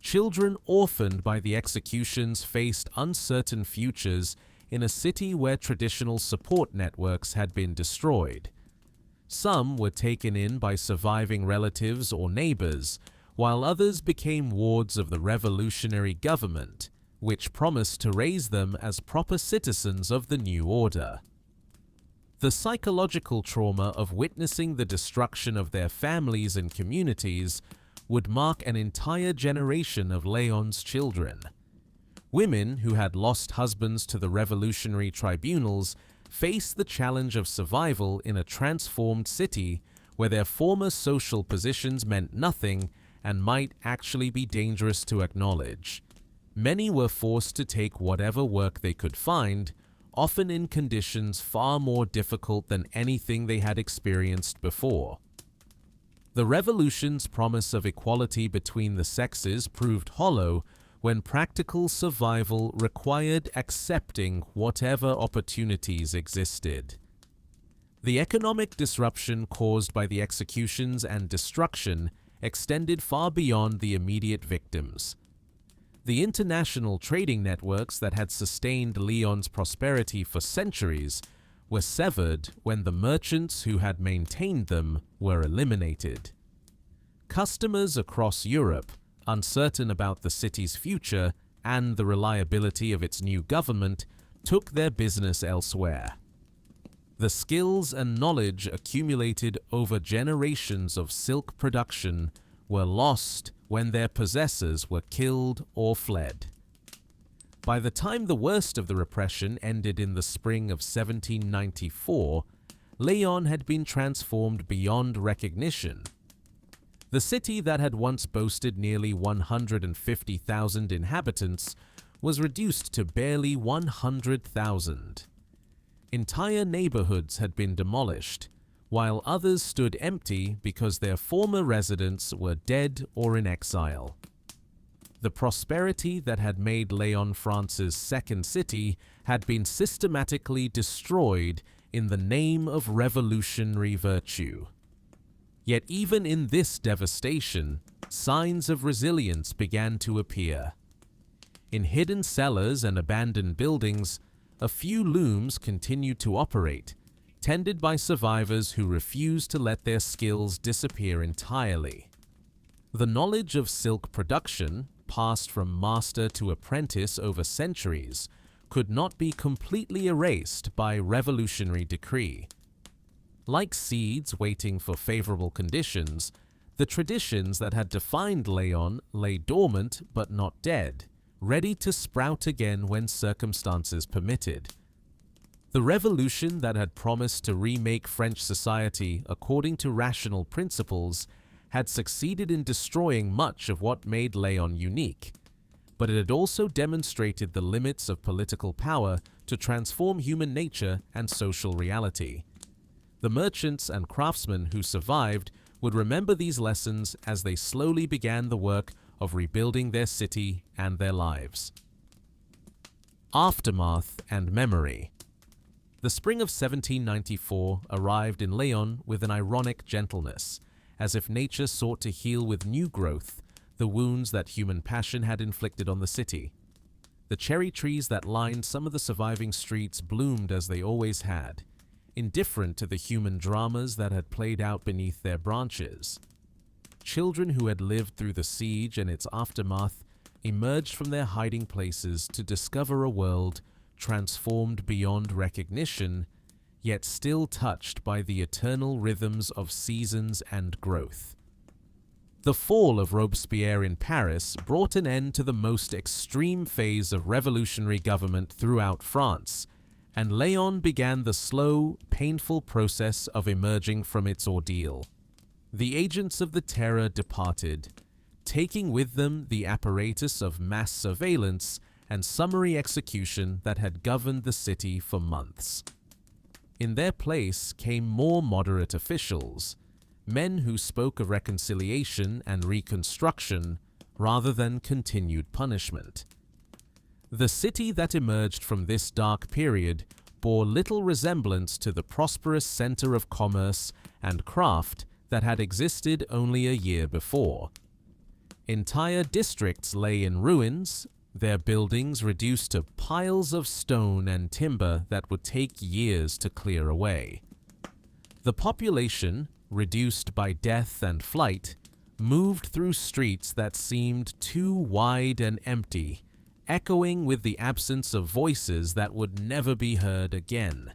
Speaker 1: Children orphaned by the executions faced uncertain futures in a city where traditional support networks had been destroyed. Some were taken in by surviving relatives or neighbors, while others became wards of the revolutionary government, which promised to raise them as proper citizens of the new order. The psychological trauma of witnessing the destruction of their families and communities would mark an entire generation of Lyon's children. Women who had lost husbands to the revolutionary tribunals faced the challenge of survival in a transformed city where their former social positions meant nothing and might actually be dangerous to acknowledge. Many were forced to take whatever work they could find, often in conditions far more difficult than anything they had experienced before. The revolution's promise of equality between the sexes proved hollow when practical survival required accepting whatever opportunities existed. The economic disruption caused by the executions and destruction extended far beyond the immediate victims. The international trading networks that had sustained Lyon's prosperity for centuries were severed when the merchants who had maintained them were eliminated. Customers across Europe, uncertain about the city's future and the reliability of its new government, took their business elsewhere. The skills and knowledge accumulated over generations of silk production were lost when their possessors were killed or fled. By the time the worst of the repression ended in the spring of 1794, Lyon had been transformed beyond recognition. The city that had once boasted nearly 150,000 inhabitants was reduced to barely 100,000. Entire neighborhoods had been demolished, while others stood empty because their former residents were dead or in exile. The prosperity that had made Lyon France's second city had been systematically destroyed in the name of revolutionary virtue. Yet even in this devastation, signs of resilience began to appear. In hidden cellars and abandoned buildings, a few looms continued to operate, tended by survivors who refused to let their skills disappear entirely. The knowledge of silk production, passed from master to apprentice over centuries, could not be completely erased by revolutionary decree. Like seeds waiting for favorable conditions, the traditions that had defined Lyon lay dormant but not dead, ready to sprout again when circumstances permitted. The revolution that had promised to remake French society according to rational principles had succeeded in destroying much of what made Lyon unique, but it had also demonstrated the limits of political power to transform human nature and social reality. The merchants and craftsmen who survived would remember these lessons as they slowly began the work of rebuilding their city and their lives. Aftermath and memory. The spring of 1794 arrived in Lyon with an ironic gentleness, as if nature sought to heal with new growth the wounds that human passion had inflicted on the city. The cherry trees that lined some of the surviving streets bloomed as they always had, indifferent to the human dramas that had played out beneath their branches. Children who had lived through the siege and its aftermath emerged from their hiding places to discover a world transformed beyond recognition, yet still touched by the eternal rhythms of seasons and growth. The fall of Robespierre in Paris brought an end to the most extreme phase of revolutionary government throughout France, and Lyon began the slow, painful process of emerging from its ordeal. The agents of the terror departed, taking with them the apparatus of mass surveillance and summary execution that had governed the city for months. In their place came more moderate officials, men who spoke of reconciliation and reconstruction rather than continued punishment. The city that emerged from this dark period bore little resemblance to the prosperous center of commerce and craft that had existed only a year before. Entire districts lay in ruins, their buildings reduced to piles of stone and timber that would take years to clear away. The population, reduced by death and flight, moved through streets that seemed too wide and empty, echoing with the absence of voices that would never be heard again.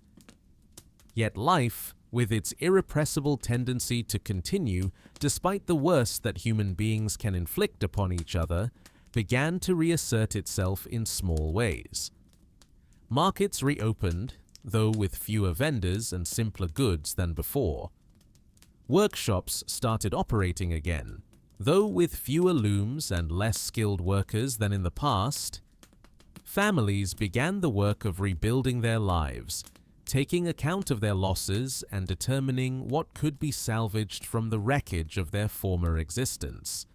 Speaker 1: Yet life, with its irrepressible tendency to continue despite the worst that human beings can inflict upon each other, began to reassert itself in small ways. Markets reopened, though with fewer vendors and simpler goods than before. Workshops started operating again, though with fewer looms and less skilled workers than in the past. Families began the work of rebuilding their lives, taking account of their losses and determining what could be salvaged from the wreckage of their former existence.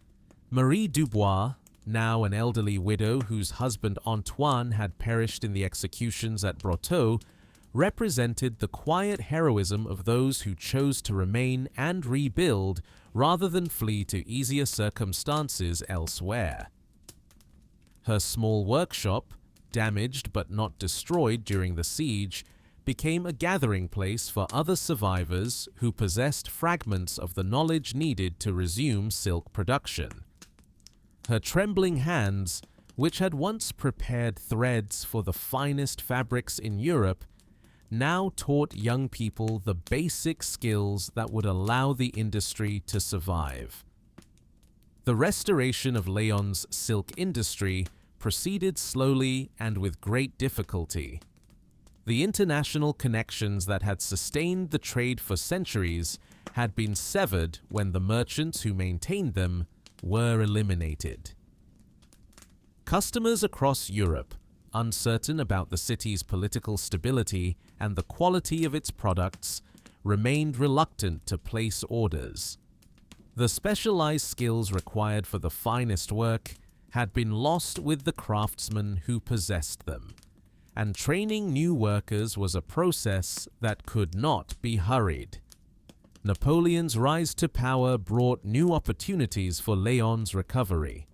Speaker 1: Marie Dubois, now an elderly widow whose husband Antoine had perished in the executions at Brotteaux, represented the quiet heroism of those who chose to remain and rebuild rather than flee to easier circumstances elsewhere. Her small workshop, damaged but not destroyed during the siege, became a gathering place for other survivors who possessed fragments of the knowledge needed to resume silk production. Her trembling hands, which had once prepared threads for the finest fabrics in Europe, now taught young people the basic skills that would allow the industry to survive. The restoration of Lyon's silk industry proceeded slowly and with great difficulty. The international connections that had sustained the trade for centuries had been severed when the merchants who maintained them were eliminated. Customers across Europe, uncertain about the city's political stability and the quality of its products, remained reluctant to place orders. The specialized skills required for the finest work had been lost with the craftsmen who possessed them, and training new workers was a process that could not be hurried. Napoleon's rise to power brought new opportunities for Lyon's recovery.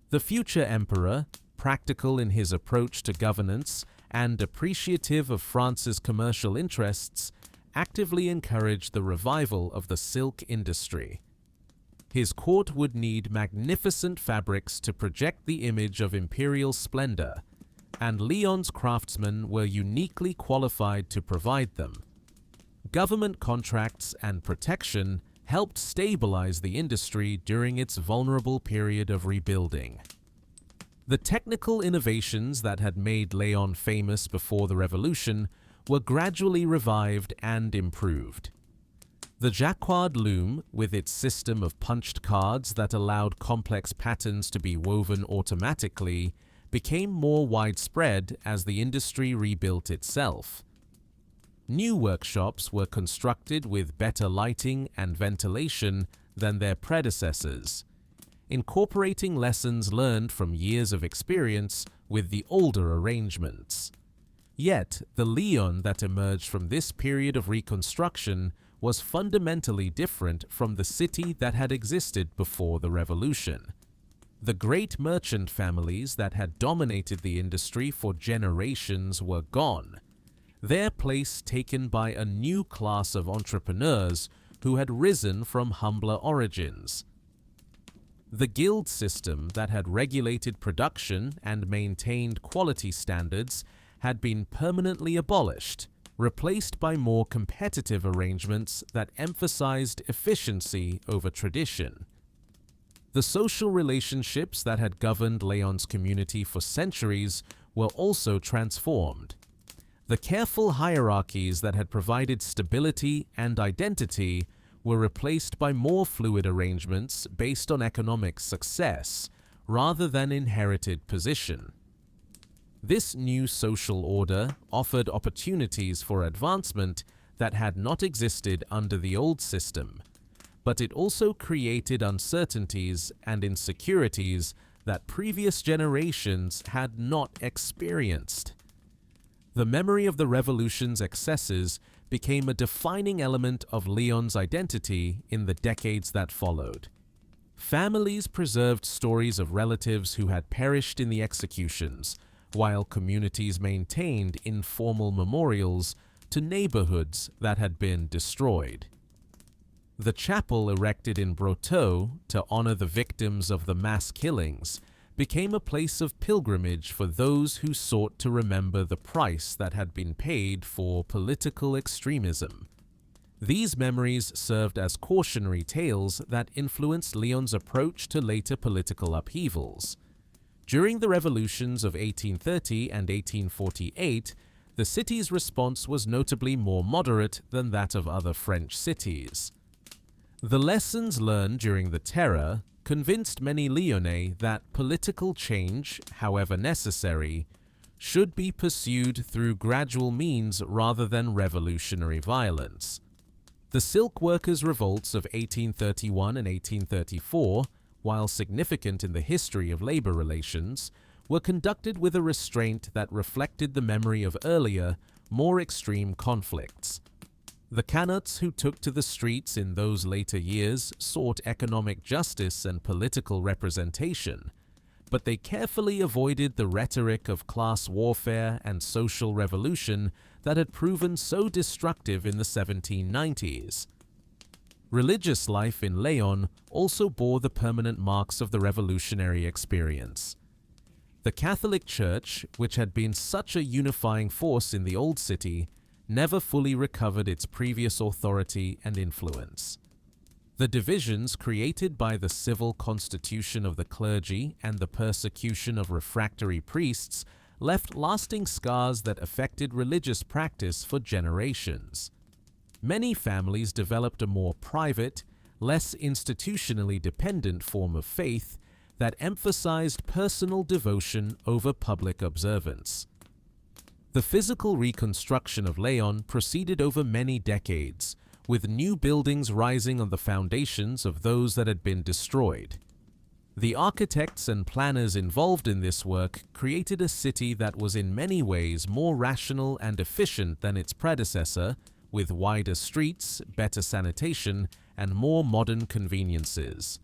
Speaker 1: The future emperor, practical in his approach to governance and appreciative of France's commercial interests, actively encouraged the revival of the silk industry. His court would need magnificent fabrics to project the image of imperial splendor, and Lyon's craftsmen were uniquely qualified to provide them. Government contracts and protection helped stabilize the industry during its vulnerable period of rebuilding. The technical innovations that had made Lyon famous before the Revolution were gradually revived and improved. The jacquard loom, with its system of punched cards that allowed complex patterns to be woven automatically, became more widespread as the industry rebuilt itself. New workshops were constructed with better lighting and ventilation than their predecessors, incorporating lessons learned from years of experience with the older arrangements. Yet, the Lyon that emerged from this period of reconstruction was fundamentally different from the city that had existed before the Revolution. The great merchant families that had dominated the industry for generations were gone, their place taken by a new class of entrepreneurs who had risen from humbler origins. The guild system that had regulated production and maintained quality standards had been permanently abolished, replaced by more competitive arrangements that emphasized efficiency over tradition. The social relationships that had governed Lyon's community for centuries were also transformed. The careful hierarchies that had provided stability and identity were replaced by more fluid arrangements based on economic success rather than inherited position. This new social order offered opportunities for advancement that had not existed under the old system, but it also created uncertainties and insecurities that previous generations had not experienced. The memory of the revolution's excesses became a defining element of Lyon's identity in the decades that followed. Families preserved stories of relatives who had perished in the executions, while communities maintained informal memorials to neighborhoods that had been destroyed. The chapel erected in Brotteaux to honor the victims of the mass killings became a place of pilgrimage for those who sought to remember the price that had been paid for political extremism. These memories served as cautionary tales that influenced Lyon's approach to later political upheavals. During the revolutions of 1830 and 1848, the city's response was notably more moderate than that of other French cities. The lessons learned during the Terror convinced many Lyonnais that political change, however necessary, should be pursued through gradual means rather than revolutionary violence. The silk workers' revolts of 1831 and 1834, while significant in the history of labor relations, were conducted with a restraint that reflected the memory of earlier, more extreme conflicts. The Canuts who took to the streets in those later years sought economic justice and political representation, but they carefully avoided the rhetoric of class warfare and social revolution that had proven so destructive in the 1790s. Religious life in Lyon also bore the permanent marks of the revolutionary experience. The Catholic Church, which had been such a unifying force in the old city, never fully recovered its previous authority and influence. The divisions created by the civil constitution of the clergy and the persecution of refractory priests left lasting scars that affected religious practice for generations. Many families developed a more private, less institutionally dependent form of faith that emphasized personal devotion over public observance. The physical reconstruction of Lyon proceeded over many decades, with new buildings rising on the foundations of those that had been destroyed. The architects and planners involved in this work created a city that was in many ways more rational and efficient than its predecessor, with wider streets, better sanitation, and more modern conveniences.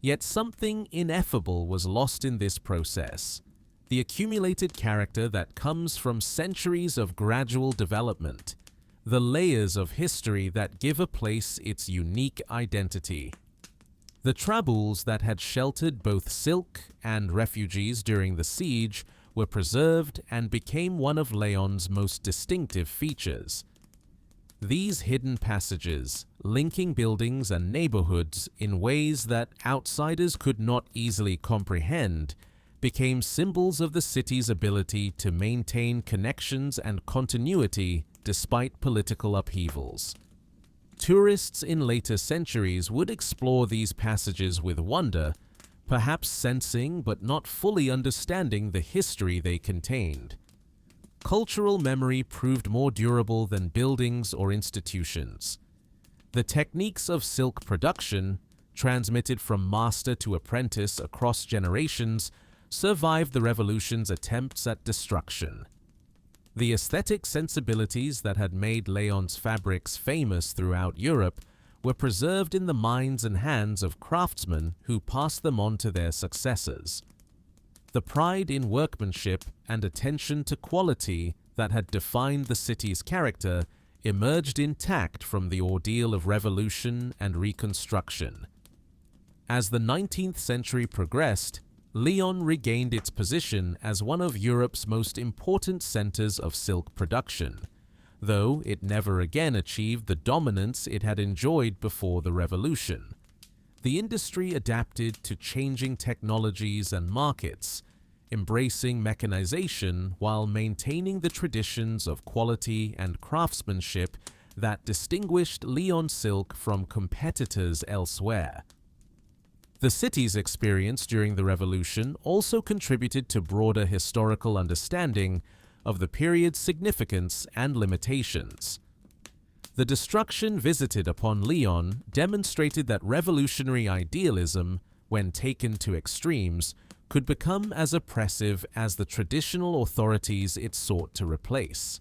Speaker 1: Yet something ineffable was lost in this process: the accumulated character that comes from centuries of gradual development, the layers of history that give a place its unique identity. The traboules that had sheltered both silk and refugees during the siege were preserved and became one of Lyon's most distinctive features. These hidden passages, linking buildings and neighborhoods in ways that outsiders could not easily comprehend, became symbols of the city's ability to maintain connections and continuity despite political upheavals. Tourists in later centuries would explore these passages with wonder, perhaps sensing but not fully understanding the history they contained. Cultural memory proved more durable than buildings or institutions. The techniques of silk production, transmitted from master to apprentice across generations, survived the revolution's attempts at destruction. The aesthetic sensibilities that had made Lyon's fabrics famous throughout Europe were preserved in the minds and hands of craftsmen who passed them on to their successors. The pride in workmanship and attention to quality that had defined the city's character emerged intact from the ordeal of revolution and reconstruction. As the 19th century progressed, Lyon regained its position as one of Europe's most important centers of silk production, though it never again achieved the dominance it had enjoyed before the revolution. The industry adapted to changing technologies and markets, embracing mechanization while maintaining the traditions of quality and craftsmanship that distinguished Lyon silk from competitors elsewhere. The city's experience during the revolution also contributed to broader historical understanding of the period's significance and limitations. The destruction visited upon Lyon demonstrated that revolutionary idealism, when taken to extremes, could become as oppressive as the traditional authorities it sought to replace.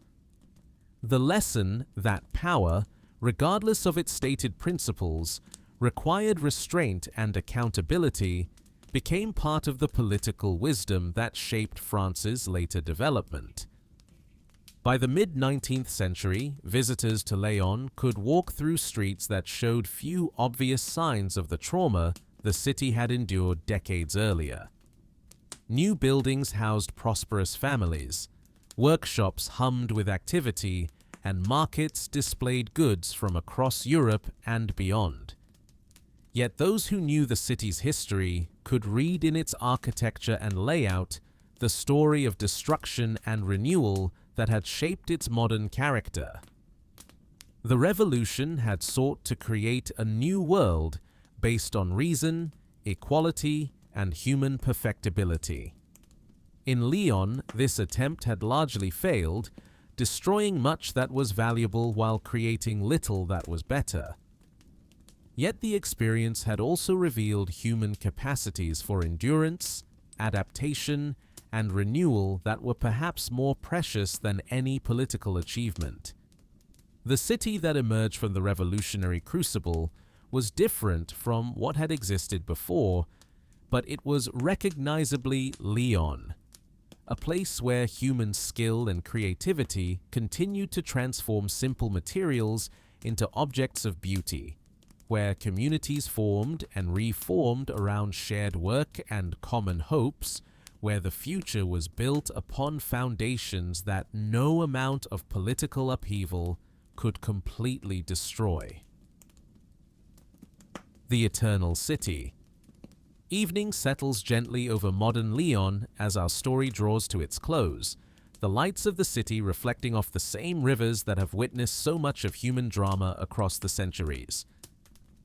Speaker 1: The lesson that power, regardless of its stated principles, required restraint and accountability became part of the political wisdom that shaped France's later development. By the mid-19th century, visitors to Lyon could walk through streets that showed few obvious signs of the trauma the city had endured decades earlier. New buildings housed prosperous families, workshops hummed with activity, and markets displayed goods from across Europe and beyond. Yet those who knew the city's history could read in its architecture and layout the story of destruction and renewal that had shaped its modern character. The revolution had sought to create a new world based on reason, equality, and human perfectibility. In Lyon, this attempt had largely failed, destroying much that was valuable while creating little that was better. Yet the experience had also revealed human capacities for endurance, adaptation, and renewal that were perhaps more precious than any political achievement. The city that emerged from the revolutionary crucible was different from what had existed before, but it was recognizably Lyon, a place where human skill and creativity continued to transform simple materials into objects of beauty, where communities formed and reformed around shared work and common hopes, where the future was built upon foundations that no amount of political upheaval could completely destroy. The Eternal City. Evening settles gently over modern Lyon as our story draws to its close, the lights of the city reflecting off the same rivers that have witnessed so much of human drama across the centuries.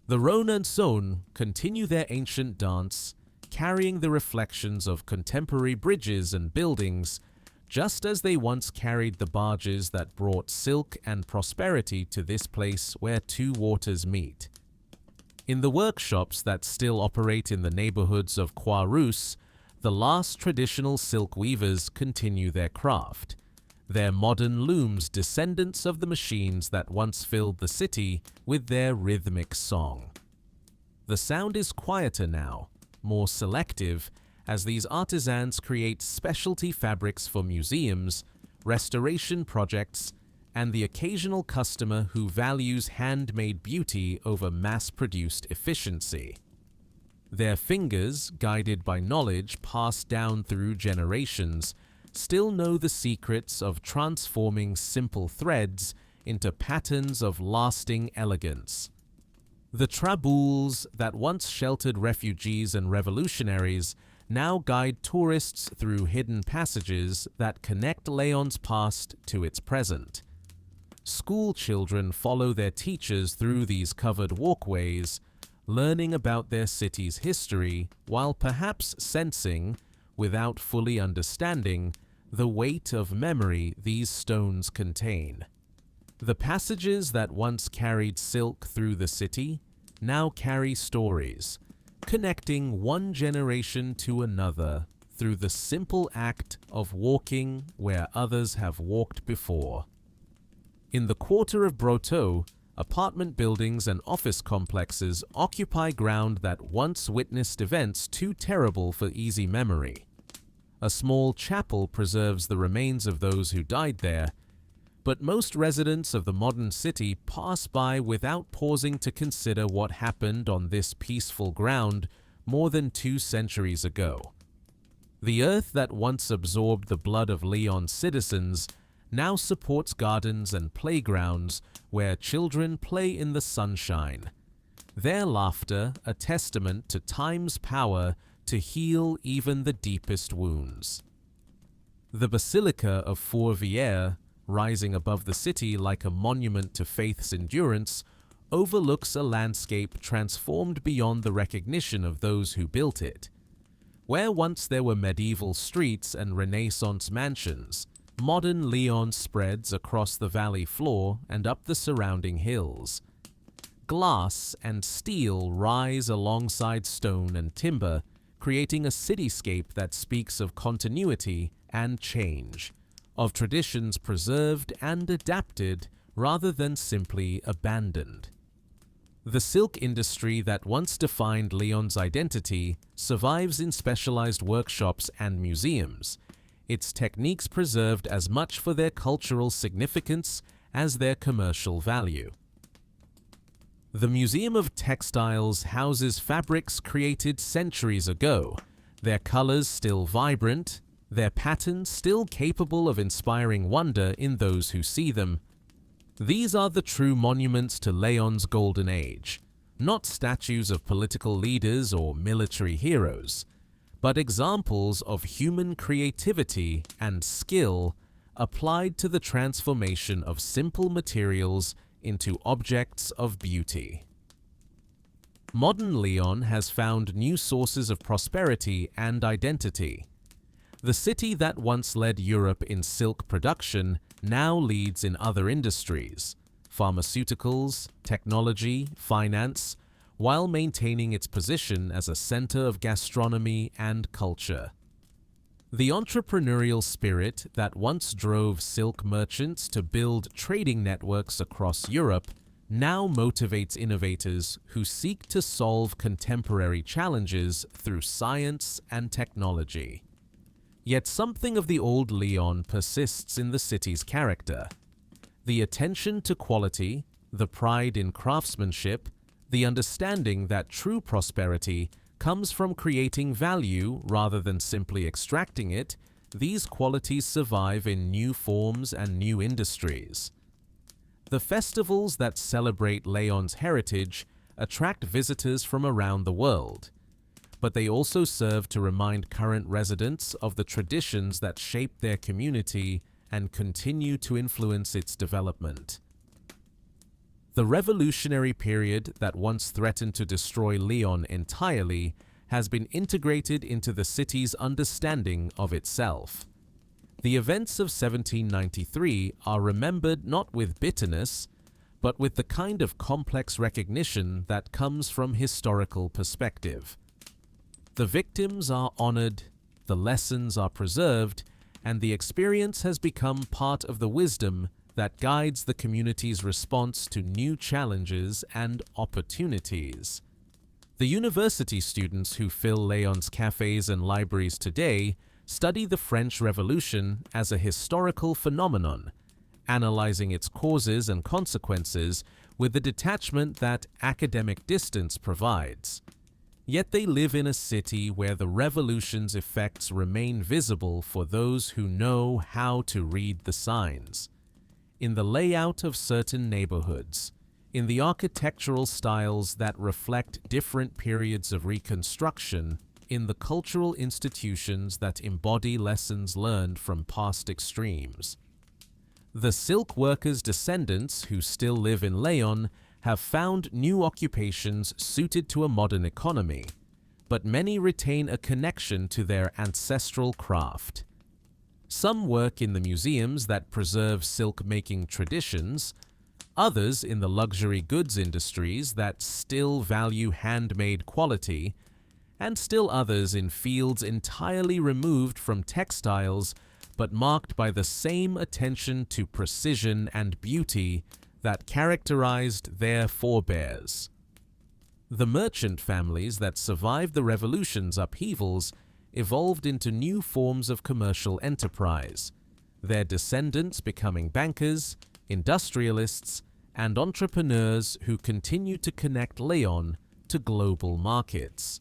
Speaker 1: The Rhône and Saône continue their ancient dance, carrying the reflections of contemporary bridges and buildings, just as they once carried the barges that brought silk and prosperity to this place where two waters meet. In the workshops that still operate in the neighborhoods of Croix-Rousse, the last traditional silk weavers continue their craft, their modern looms descendants of the machines that once filled the city with their rhythmic song. The sound is quieter now, more selective, as these artisans create specialty fabrics for museums, restoration projects, and the occasional customer who values handmade beauty over mass-produced efficiency. Their fingers, guided by knowledge passed down through generations, still know the secrets of transforming simple threads into patterns of lasting elegance. The traboules that once sheltered refugees and revolutionaries now guide tourists through hidden passages that connect Lyon's past to its present. School children follow their teachers through these covered walkways, learning about their city's history while perhaps sensing, without fully understanding, the weight of memory these stones contain. The passages that once carried silk through the city now carry stories, connecting one generation to another through the simple act of walking where others have walked before. In the quarter of Brotteaux, apartment buildings and office complexes occupy ground that once witnessed events too terrible for easy memory. A small chapel preserves the remains of those who died there, but most residents of the modern city pass by without pausing to consider what happened on this peaceful ground more than 2 centuries ago. The earth that once absorbed the blood of Lyon's citizens now supports gardens and playgrounds where children play in the sunshine, their laughter a testament to time's power to heal even the deepest wounds. The Basilica of Fourvière, rising above the city like a monument to faith's endurance, overlooks a landscape transformed beyond the recognition of those who built it. Where once there were medieval streets and Renaissance mansions, modern Lyon spreads across the valley floor and up the surrounding hills. Glass and steel rise alongside stone and timber, creating a cityscape that speaks of continuity and change, of traditions preserved and adapted rather than simply abandoned. The silk industry that once defined Lyon's identity survives in specialized workshops and museums, its techniques preserved as much for their cultural significance as their commercial value. The Museum of Textiles houses fabrics created centuries ago, their colors still vibrant, their patterns still capable of inspiring wonder in those who see them. These are the true monuments to Lyon's golden age, not statues of political leaders or military heroes, but examples of human creativity and skill applied to the transformation of simple materials into objects of beauty. Modern Lyon has found new sources of prosperity and identity. The city that once led Europe in silk production now leads in other industries, pharmaceuticals, technology, finance, while maintaining its position as a center of gastronomy and culture. The entrepreneurial spirit that once drove silk merchants to build trading networks across Europe now motivates innovators who seek to solve contemporary challenges through science and technology. Yet something of the old Lyon persists in the city's character. The attention to quality, the pride in craftsmanship, the understanding that true prosperity comes from creating value rather than simply extracting it, these qualities survive in new forms and new industries. The festivals that celebrate Lyon's heritage attract visitors from around the world, but they also serve to remind current residents of the traditions that shape their community and continue to influence its development. The revolutionary period that once threatened to destroy Lyon entirely has been integrated into the city's understanding of itself. The events of 1793 are remembered not with bitterness, but with the kind of complex recognition that comes from historical perspective. The victims are honored, the lessons are preserved, and the experience has become part of the wisdom that guides the community's response to new challenges and opportunities. The university students who fill Lyon's cafes and libraries today study the French Revolution as a historical phenomenon, analyzing its causes and consequences with the detachment that academic distance provides. Yet they live in a city where the revolution's effects remain visible for those who know how to read the signs. In the layout of certain neighborhoods, in the architectural styles that reflect different periods of reconstruction, in the cultural institutions that embody lessons learned from past extremes. The silk workers' descendants who still live in Lyon have found new occupations suited to a modern economy, but many retain a connection to their ancestral craft. Some work in the museums that preserve silk-making traditions, others in the luxury goods industries that still value handmade quality, and still others in fields entirely removed from textiles but marked by the same attention to precision and beauty that characterized their forebears. The merchant families that survived the revolution's upheavals evolved into new forms of commercial enterprise, their descendants becoming bankers, industrialists, and entrepreneurs who continue to connect Lyon to global markets.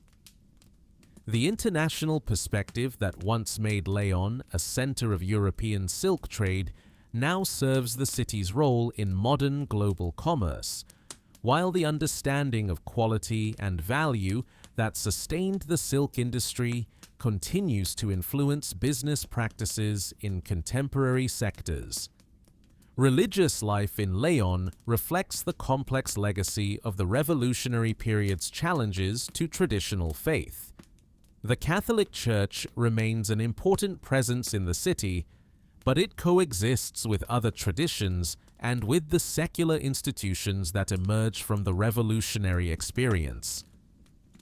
Speaker 1: The international perspective that once made Lyon a center of European silk trade now serves the city's role in modern global commerce, while the understanding of quality and value that sustained the silk industry continues to influence business practices in contemporary sectors. Religious life in Lyon reflects the complex legacy of the revolutionary period's challenges to traditional faith. The Catholic Church remains an important presence in the city, but it coexists with other traditions and with the secular institutions that emerge from the revolutionary experience.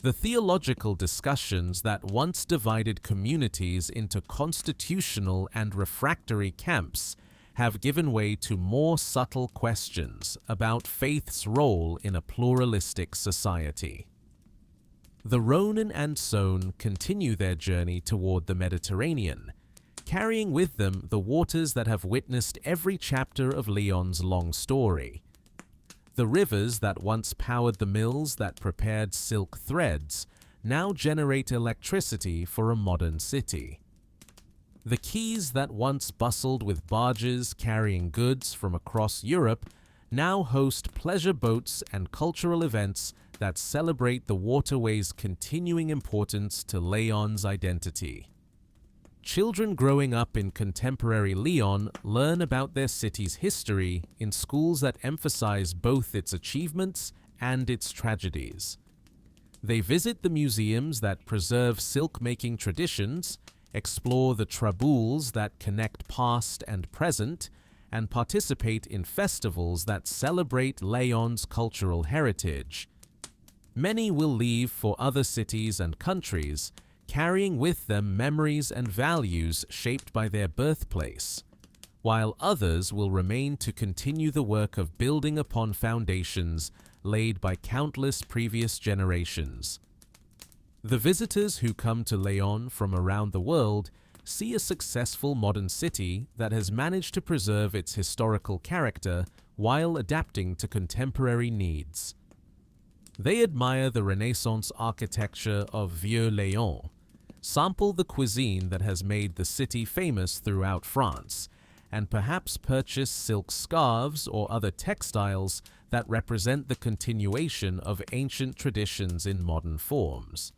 Speaker 1: The theological discussions that once divided communities into constitutional and refractory camps have given way to more subtle questions about faith's role in a pluralistic society. The Rhône and Saône continue their journey toward the Mediterranean, carrying with them the waters that have witnessed every chapter of Lyon's long story. The rivers that once powered the mills that prepared silk threads now generate electricity for a modern city. The quays that once bustled with barges carrying goods from across Europe now host pleasure boats and cultural events that celebrate the waterway's continuing importance to Lyon's identity. Children growing up in contemporary Lyon learn about their city's history in schools that emphasize both its achievements and its tragedies. They visit the museums that preserve silk-making traditions, explore the traboules that connect past and present, and participate in festivals that celebrate Lyon's cultural heritage. Many will leave for other cities and countries, carrying with them memories and values shaped by their birthplace, while others will remain to continue the work of building upon foundations laid by countless previous generations. The visitors who come to Lyon from around the world see a successful modern city that has managed to preserve its historical character while adapting to contemporary needs. They admire the Renaissance architecture of Vieux Lyon, sample the cuisine that has made the city famous throughout France, and perhaps purchase silk scarves or other textiles that represent the continuation of ancient traditions in modern forms.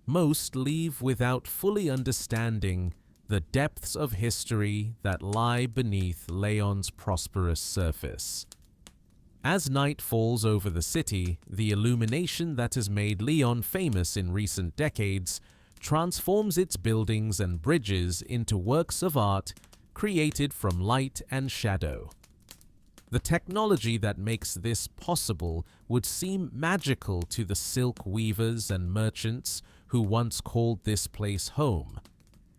Speaker 1: Most leave without fully understanding the depths of history that lie beneath Lyon's prosperous surface. As night falls over the city, the illumination that has made Lyon famous in recent decades transforms its buildings and bridges into works of art created from light and shadow. The technology that makes this possible would seem magical to the silk weavers and merchants who once called this place home.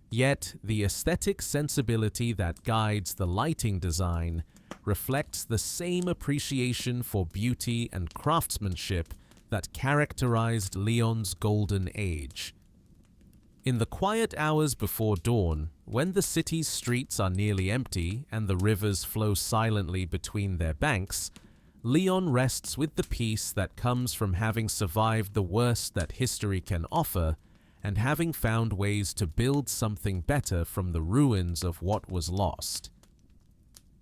Speaker 1: Yet, the aesthetic sensibility that guides the lighting design reflects the same appreciation for beauty and craftsmanship that characterized Lyon's golden age. In the quiet hours before dawn, when the city's streets are nearly empty and the rivers flow silently between their banks, Lyon rests with the peace that comes from having survived the worst that history can offer and having found ways to build something better from the ruins of what was lost.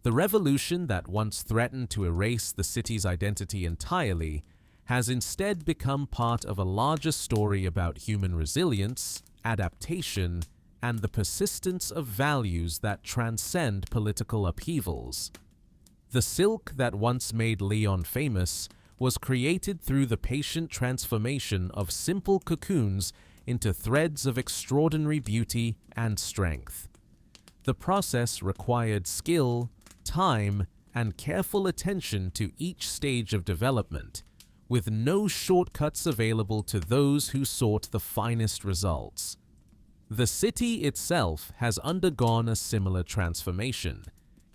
Speaker 1: The revolution that once threatened to erase the city's identity entirely has instead become part of a larger story about human resilience, adaptation, and the persistence of values that transcend political upheavals. The silk that once made Lyon famous was created through the patient transformation of simple cocoons into threads of extraordinary beauty and strength. The process required skill, time, and careful attention to each stage of development, with no shortcuts available to those who sought the finest results. The city itself has undergone a similar transformation,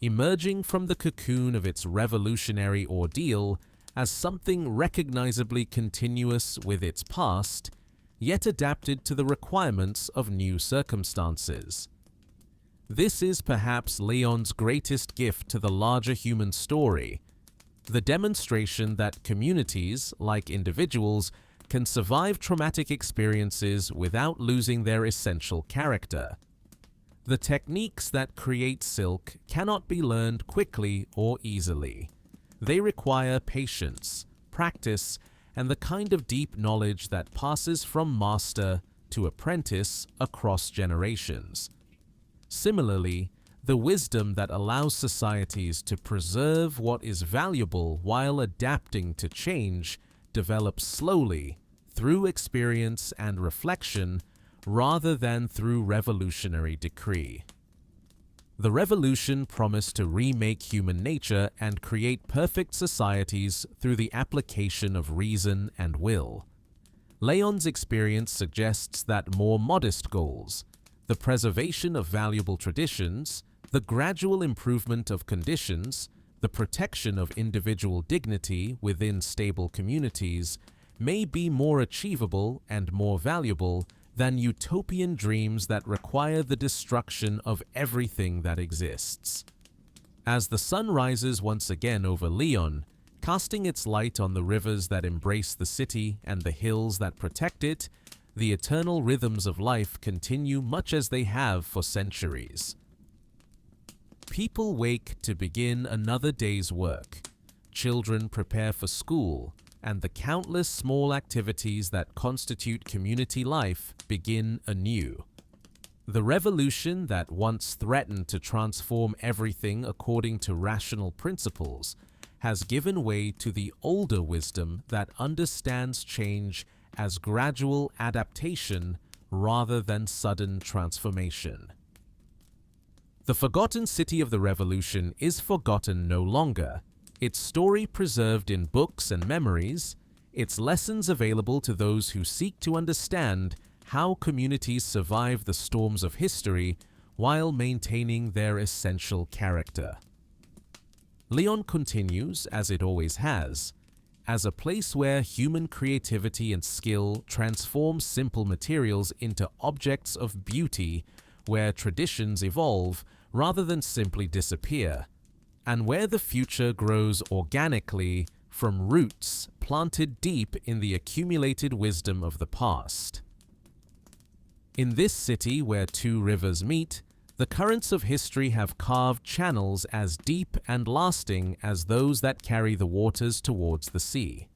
Speaker 1: emerging from the cocoon of its revolutionary ordeal as something recognizably continuous with its past, yet adapted to the requirements of new circumstances. This is perhaps Lyon's greatest gift to the larger human story, the demonstration that communities, like individuals, can survive traumatic experiences without losing their essential character. The techniques that create silk cannot be learned quickly or easily. They require patience, practice, and the kind of deep knowledge that passes from master to apprentice across generations. Similarly, the wisdom that allows societies to preserve what is valuable while adapting to change develops slowly through experience and reflection rather than through revolutionary decree. The revolution promised to remake human nature and create perfect societies through the application of reason and will. Lyon's experience suggests that more modest goals, the preservation of valuable traditions, the gradual improvement of conditions, the protection of individual dignity within stable communities, may be more achievable and more valuable than utopian dreams that require the destruction of everything that exists. As the sun rises once again over Lyon, casting its light on the rivers that embrace the city and the hills that protect it, the eternal rhythms of life continue much as they have for centuries. People wake to begin another day's work. Children prepare for school, and the countless small activities that constitute community life begin anew. The revolution that once threatened to transform everything according to rational principles has given way to the older wisdom that understands change as gradual adaptation rather than sudden transformation. The forgotten city of the revolution is forgotten no longer, its story preserved in books and memories, its lessons available to those who seek to understand how communities survive the storms of history while maintaining their essential character. Lyon continues, as it always has, as a place where human creativity and skill transform simple materials into objects of beauty, where traditions evolve rather than simply disappear, and where the future grows organically from roots planted deep in the accumulated wisdom of the past. In this city where two rivers meet, the currents of history have carved channels as deep and lasting as those that carry the waters towards the sea.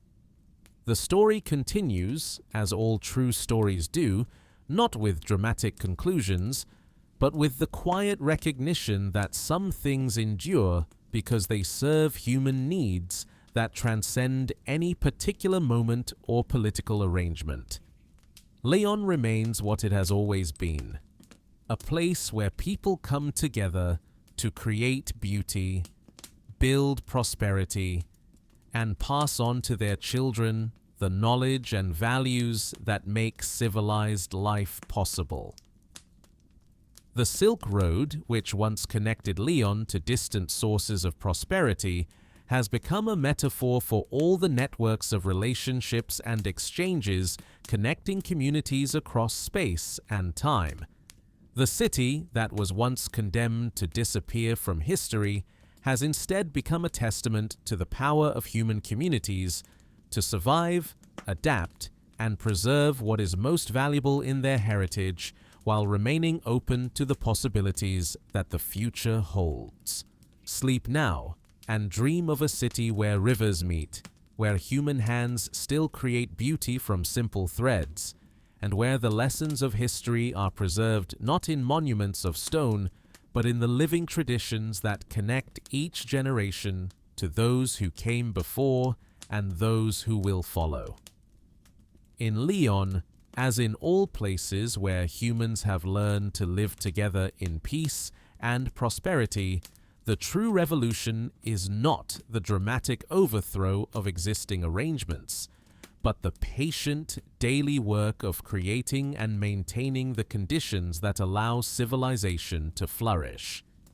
Speaker 1: The story continues, as all true stories do, not with dramatic conclusions, but with the quiet recognition that some things endure because they serve human needs that transcend any particular moment or political arrangement. Lyon remains what it has always been, a place where people come together to create beauty, build prosperity, and pass on to their children the knowledge and values that make civilized life possible. The Silk Road, which once connected Lyon to distant sources of prosperity, has become a metaphor for all the networks of relationships and exchanges connecting communities across space and time. The city that was once condemned to disappear from history has instead become a testament to the power of human communities to survive, adapt, and preserve what is most valuable in their heritage while remaining open to the possibilities that the future holds. Sleep now and dream of a city where rivers meet, where human hands still create beauty from simple threads, and where the lessons of history are preserved not in monuments of stone, but in the living traditions that connect each generation to those who came before and those who will follow. In Lyon, as in all places where humans have learned to live together in peace and prosperity, the true revolution is not the dramatic overthrow of existing arrangements, but the patient daily work of creating and maintaining the conditions that allow civilization to flourish.